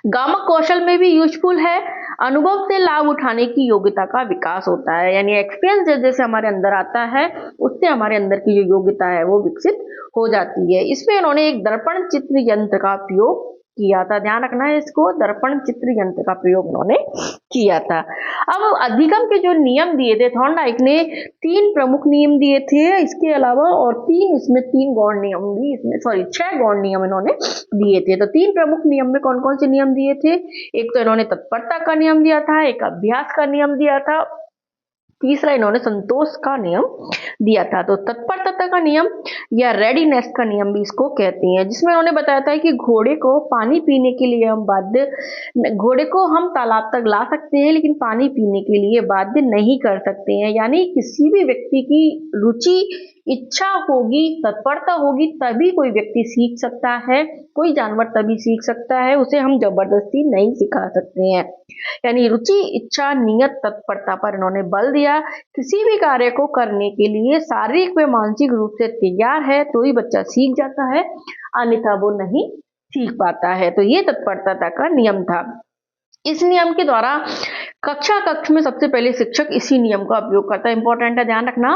गामक कौशल में भी यूजफुल है, अनुभव से लाभ उठाने की योग्यता का विकास होता है, यानी एक्सपीरियंस जैसे जैसे हमारे अंदर आता है उससे हमारे अंदर की जो योग्यता है वो विकसित हो जाती है। इसमें उन्होंने एक दर्पण चित्र यंत्र का उपयोग किया था, ध्यान रखना है इसको, दर्पण चित्र यंत्र का प्रयोग उन्होंने किया था। अब अधिगम के जो नियम दिए थे, थॉर्नडाइक ने 3 प्रमुख नियम दिए थे, इसके अलावा और 3 गौण नियम भी इसमें, 6 गौण नियम इन्होंने दिए थे। तो 3 प्रमुख नियम में कौन कौन से नियम दिए थे? एक तो इन्होंने तत्परता का नियम दिया था, एक अभ्यास का नियम दिया था, तीसरा इन्होंने संतोष का नियम दिया था। तो तत्परता का नियम या रेडीनेस का नियम भी इसको कहते हैं, जिसमें उन्होंने बताया था कि घोड़े को पानी पीने के लिए हम बाध्य, घोड़े को हम तालाब तक ला सकते हैं लेकिन पानी पीने के लिए बाध्य नहीं कर सकते हैं। यानी किसी भी व्यक्ति की रुचि, इच्छा होगी, तत्परता होगी तभी कोई व्यक्ति सीख सकता है, कोई जानवर तभी सीख सकता है, उसे हम जबरदस्ती नहीं सिखा सकते हैं। यानी रुचि, इच्छा, नियत, तत्परता पर इन्होंने बल दिया। किसी भी कार्य को करने के लिए शारीरिक व मानसिक रूप से तैयार है तो ही बच्चा सीख जाता है, अन्यथा वो नहीं सीख पाता है। तो ये तत्परता का नियम था। इस नियम के द्वारा कक्ष में सबसे पहले शिक्षक इसी नियम का उपयोग करता है। इंपॉर्टेंट है, ध्यान रखना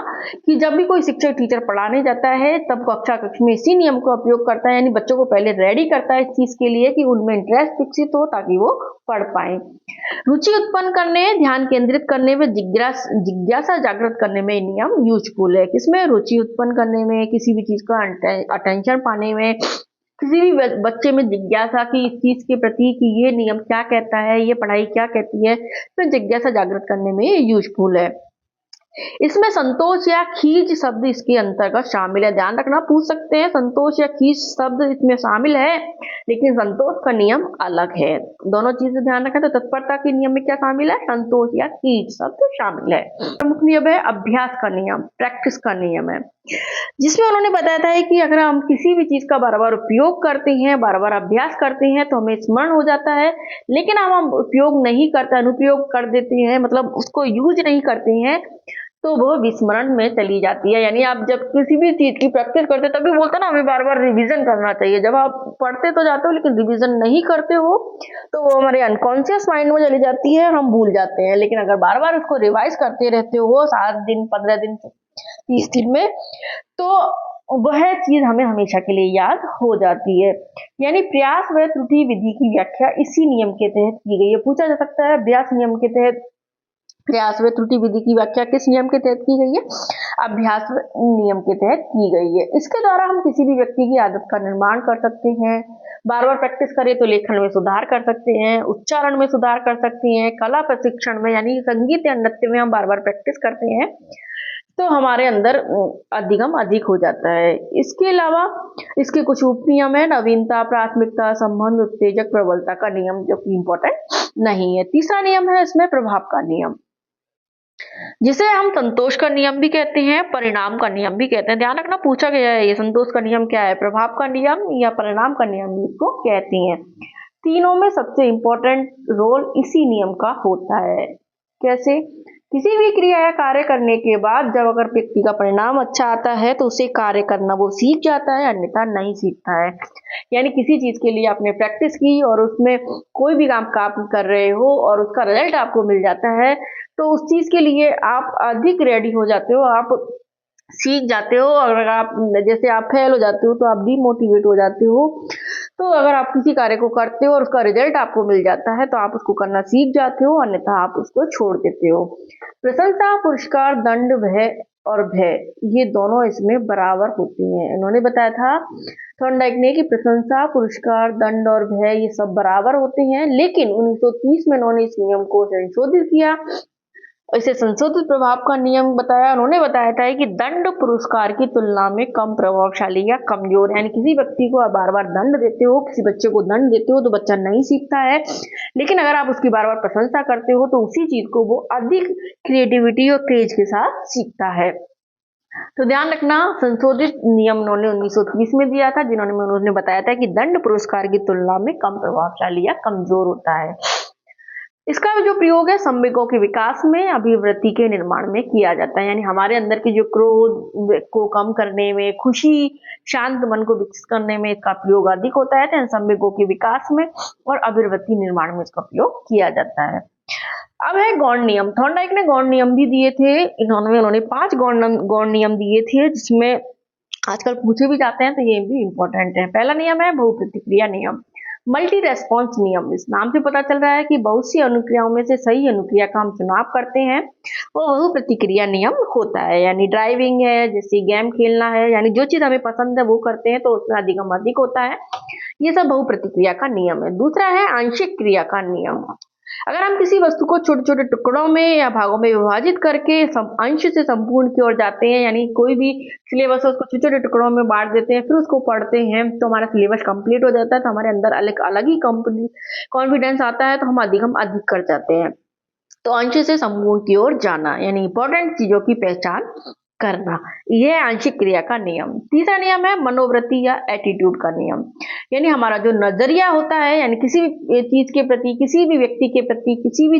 कि जब भी कोई शिक्षक टीचर पढ़ाने जाता है तब कक्ष में इसी नियम का उपयोग करता है, यानी बच्चों को पहले रेडी करता है इस चीज के लिए कि उनमें इंटरेस्ट विकसित हो ताकि वो पढ़ पाए। रुचि उत्पन्न करने, ध्यान केंद्रित करने में, जिज्ञासा जागृत करने में नियम यूजफुल है। किसमें? रुचि उत्पन्न करने में, किसी भी चीज का अटेंशन पाने में, किसी भी बच्चे में जिज्ञासा की इस चीज के प्रति कि ये नियम क्या कहता है, ये पढ़ाई क्या कहती है, तो जिज्ञासा जागृत करने में यूजफुल है। इसमें संतोष या खींच शब्द इसके अंतर्गत शामिल है। ध्यान रखना, पूछ सकते हैं संतोष या खींच शब्द इसमें शामिल है, लेकिन संतोष का नियम अलग है। दोनों चीजें ध्यान रखें। तो तत्परता के नियम में क्या शामिल है? संतोष या खींच शब्द शामिल है। प्रमुख नियम है अभ्यास का नियम, प्रैक्टिस का नियम है, जिसमें उन्होंने बताया था कि अगर हम किसी भी चीज का बार बार उपयोग करते हैं, बार बार अभ्यास करते हैं तो हमें स्मरण हो जाता है, लेकिन हम उपयोग नहीं करते, अनुपयोग कर देते हैं, मतलब उसको यूज नहीं करते हैं, तो वो विस्मरण में चली जाती है। यानी आप जब किसी भी चीज की प्रैक्टिस करते तभी बोलते ना हमें बार बार रिवीजन करना चाहिए। जब आप पढ़ते तो जाते हो लेकिन रिवीजन नहीं करते हो तो वो हमारे अनकॉन्शियस माइंड में चली जाती है, हम भूल जाते हैं। लेकिन अगर बार बार उसको रिवाइज करते रहते हो 7 दिन, 15 दिन, 30 दिन में, तो वह चीज हमें हमेशा के लिए याद हो जाती है। यानी प्रयास व त्रुटि विधि की व्याख्या इसी नियम के तहत की गई है। पूछा जा सकता है अभ्यास नियम के तहत प्रयास व त्रुटि विधि की व्याख्या किस नियम के तहत की गई है? अभ्यास नियम के तहत की गई है। इसके द्वारा हम किसी भी व्यक्ति की आदत का निर्माण कर सकते हैं। बार बार प्रैक्टिस करें तो लेखन में सुधार कर सकते हैं, उच्चारण में सुधार कर सकते हैं, कला प्रशिक्षण में यानी संगीत या नृत्य में हम बार बार प्रैक्टिस करते हैं तो हमारे अंदर अधिगम अधिक हो जाता है। इसके अलावा इसके कुछ उपनियम है, नवीनता, प्राथमिकता, संबंध, उत्तेजक, प्रबलता का नियम, जो कि इंपॉर्टेंट नहीं है। तीसरा नियम है इसमें प्रभाव का नियम, जिसे हम संतोष का नियम भी कहते हैं, परिणाम का नियम भी कहते हैं। ध्यान रखना, पूछा गया है ये संतोष का नियम क्या है, प्रभाव का नियम या परिणाम का नियम इसको कहते हैं। तीनों में सबसे इंपॉर्टेंट रोल इसी नियम का होता है। कैसे? किसी भी क्रिया या कार्य करने के बाद जब अगर व्यक्ति का परिणाम अच्छा आता है तो उसे कार्य करना वो सीख जाता है, अन्यथा नहीं सीखता है। यानी किसी चीज के लिए आपने प्रैक्टिस की और उसमें कोई भी काम कर रहे हो और उसका रिजल्ट आपको मिल जाता है, तो उस चीज के लिए आप अधिक रेडी हो जाते हो, आप सीख जाते हो। और अगर आप जैसे आप फेल हो जाते हो तो आप डीमोटिवेट हो जाते हो। तो अगर आप किसी कार्य को करते हो और उसका रिजल्ट आपको मिल जाता है तो आप उसको करना सीख जाते हो, अन्यथा आप उसको छोड़ देते हो। प्रशंसा, पुरस्कार, दंड, भय और भय, ये दोनों इसमें बराबर होती हैं। इन्होंने बताया था थॉर्नडाइक ने कि प्रशंसा, पुरस्कार, दंड और भय ये सब बराबर होते हैं, लेकिन 1930 में इन्होंने इस नियम को संशोधित किया। इसे संशोधित प्रभाव का नियम बताया। उन्होंने बताया था कि दंड पुरस्कार की तुलना में कम प्रभावशाली या कमजोर, यानी किसी व्यक्ति को आप बार बार दंड देते हो, किसी बच्चे को दंड देते हो तो बच्चा नहीं सीखता है, लेकिन अगर आप उसकी बार बार प्रशंसा करते हो तो उसी चीज को वो अधिक क्रिएटिविटी और क्रेज के साथ सीखता है। तो ध्यान रखना, संशोधित नियम उन्होंने 1930 में दिया था, उन्होंने बताया था कि दंड पुरस्कार की तुलना में कम प्रभावशाली या कमजोर होता है। इसका जो प्रयोग है संवेगों के विकास में, अभिवृत्ति के निर्माण में किया जाता है। यानी हमारे अंदर की जो क्रोध को कम करने में, खुशी, शांत मन को विकसित करने में इसका प्रयोग अधिक होता है। तो संवेगों के विकास में और अभिवृत्ति निर्माण में इसका प्रयोग किया जाता है। अब है गौण नियम। थॉर्नडाइक ने गौण नियम भी दिए थे। उन्होंने 5 गौण नियम दिए थे, जिसमें आजकल पूछे भी जाते हैं, तो ये भी इंपॉर्टेंट है। पहला नियम है बहुप्रतिक्रिया नियम, मल्टी रेस्पॉन्स नियम। इस नाम से पता चल रहा है कि बहुत सी अनुक्रियाओं में से सही अनुक्रिया का हम चुनाव करते हैं, वो बहुप्रतिक्रिया नियम होता है। यानी ड्राइविंग है, जैसे गेम खेलना है, यानी जो चीज हमें पसंद है वो करते हैं तो उसमें अधिगम अधिक होता है। ये सब बहुप्रतिक्रिया का नियम है। दूसरा है आंशिक क्रिया का नियम। अगर हम किसी वस्तु को छोटे छोटे टुकड़ों में या भागों में विभाजित करके अंश से संपूर्ण की ओर जाते हैं, यानी कोई भी सिलेबस है उसको छोटे छोटे टुकड़ों में बांट देते हैं, फिर उसको पढ़ते हैं तो हमारा सिलेबस कंप्लीट हो जाता है। तो हमारे अंदर अलग अलग ही कॉन्फिडेंस आता है, तो हम अधिक कर जाते हैं। तो अंश से संपूर्ण की ओर जाना, यानी इंपॉर्टेंट चीजों की पहचान करना, यह आंशिक क्रिया का नियम। तीसरा नियम है मनोवृत्ति या एटीट्यूड का नियम। यानी हमारा जो नजरिया होता है, यानी किसी भी चीज के प्रति, किसी भी व्यक्ति के प्रति, किसी भी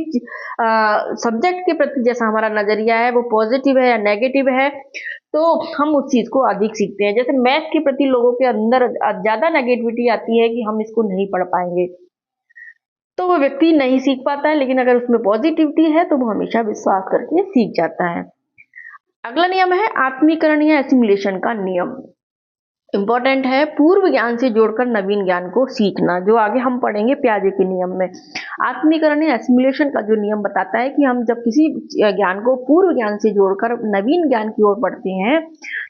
सब्जेक्ट के प्रति जैसा हमारा नजरिया है वो पॉजिटिव है या नेगेटिव है, तो हम उस चीज को अधिक सीखते हैं। जैसे मैथ के प्रति लोगों के अंदर ज्यादा नेगेटिविटी आती है कि हम इसको नहीं पढ़ पाएंगे, तो वो व्यक्ति नहीं सीख पाता है। लेकिन अगर उसमें पॉजिटिविटी है तो वो हमेशा विश्वास करके सीख जाता है। अगला नियम है आत्मीकरण या एसिमुलेशन का नियम। इंपॉर्टेंट है, पूर्व ज्ञान से जोड़कर नवीन ज्ञान को सीखना, जो आगे हम पढ़ेंगे प्याजे के नियम में। आत्मीकरण या एसिमुलेशन का जो नियम बताता है कि हम जब किसी ज्ञान को पूर्व ज्ञान से जोड़कर नवीन ज्ञान की ओर बढ़ते हैं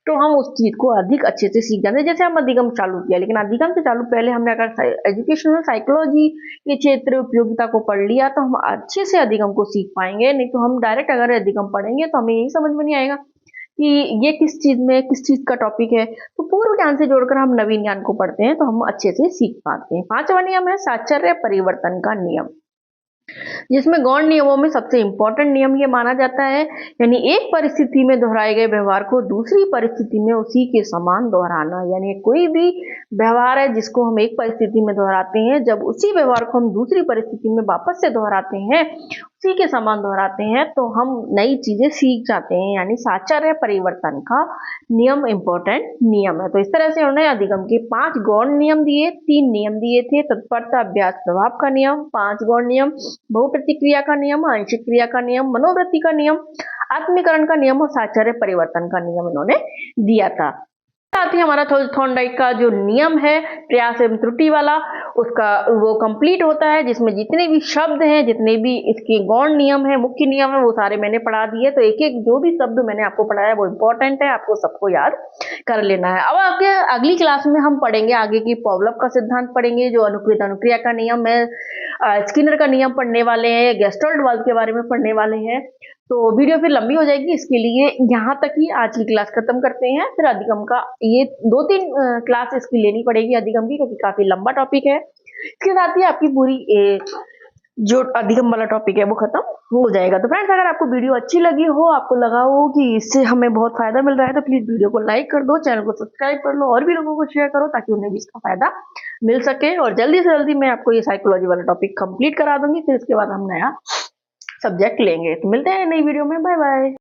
तो हम उस चीज को अधिक अच्छे से सीख जाते हैं। जैसे हम अधिगम चालू किया, लेकिन अधिगम से चालू पहले हमने अगर एजुकेशनल साइकोलॉजी के क्षेत्र उपयोगिता को पढ़ लिया तो हम अच्छे से अधिगम को सीख पाएंगे। नहीं तो हम डायरेक्ट अगर अधिगम पढ़ेंगे तो हमें यही समझ में नहीं आएगा कि ये किस चीज का टॉपिक है। तो पूर्व ज्ञान से जोड़कर हम नवीन ज्ञान को पढ़ते हैं तो हम अच्छे से सीख पाते हैं। 5वां नियम है साहचर्य परिवर्तन का नियम, जिसमें गौण नियमों में सबसे इंपॉर्टेंट नियम ये माना जाता है, यानी एक परिस्थिति में दोहराए गए व्यवहार को दूसरी परिस्थिति में उसी के समान दोहराना। यानी कोई भी व्यवहार है जिसको हम एक परिस्थिति में दोहराते हैं, जब उसी व्यवहार को हम दूसरी परिस्थिति में वापस से दोहराते हैं, उसी के समान दोहराते हैं, तो हम नई चीजें सीख जाते हैं। यानी साहचर्य परिवर्तन का नियम इंपॉर्टेंट नियम है। तो इस तरह से उन्होंने अधिगम के 5 गौण नियम दिए, 3 नियम दिए थे, तत्परता, अभ्यास, प्रभाव का नियम, 5 गौण नियम, बहुप्रतिक्रिया का नियम, आंशिक क्रिया का नियम, मनोवृत्ति का नियम, आत्मीकरण का नियम और साहचर्य परिवर्तन का नियम इन्होंने दिया था। साथ ही हमारा थॉर्नडाइक का जो नियम है प्रयास एवं त्रुटि वाला, उसका वो कंप्लीट होता है, जिसमें जितने भी शब्द हैं, जितने भी इसके गौण नियम है, मुख्य नियम है, वो सारे मैंने पढ़ा दिए। तो एक एक जो भी शब्द मैंने आपको पढ़ाया वो इंपॉर्टेंट है, आपको सबको याद कर लेना है। अब आपके अगली क्लास में हम पढ़ेंगे आगे की पॉवलोव का सिद्धांत पढ़ेंगे, जो अनुकृत अनुक्रिया का नियम है, स्किनर का नियम पढ़ने वाले हैं, गेस्टल्ट वाल्व के बारे में पढ़ने वाले हैं। तो वीडियो फिर लंबी हो जाएगी, इसके लिए यहाँ तक ही आज की क्लास खत्म करते हैं। फिर अधिगम का ये 2-3 क्लास इसकी लेनी पड़ेगी अधिगम की, क्योंकि काफी लंबा टॉपिक है। इसके साथ ही आपकी पूरी जो अधिगम वाला टॉपिक है वो खत्म हो जाएगा। तो फ्रेंड्स, अगर आपको वीडियो अच्छी लगी हो, आपको लगा हो कि इससे हमें बहुत फायदा मिल रहा है, तो प्लीज वीडियो को लाइक कर दो, चैनल को सब्सक्राइब कर लो और भी लोगों को शेयर करो, ताकि उन्हें भी इसका फायदा मिल सके। और जल्दी से जल्दी मैं आपको ये साइकोलॉजी वाला टॉपिक कंप्लीट करा दूंगी, फिर इसके बाद हम नया सब्जेक्ट लेंगे। तो मिलते हैं नई वीडियो में, बाय बाय।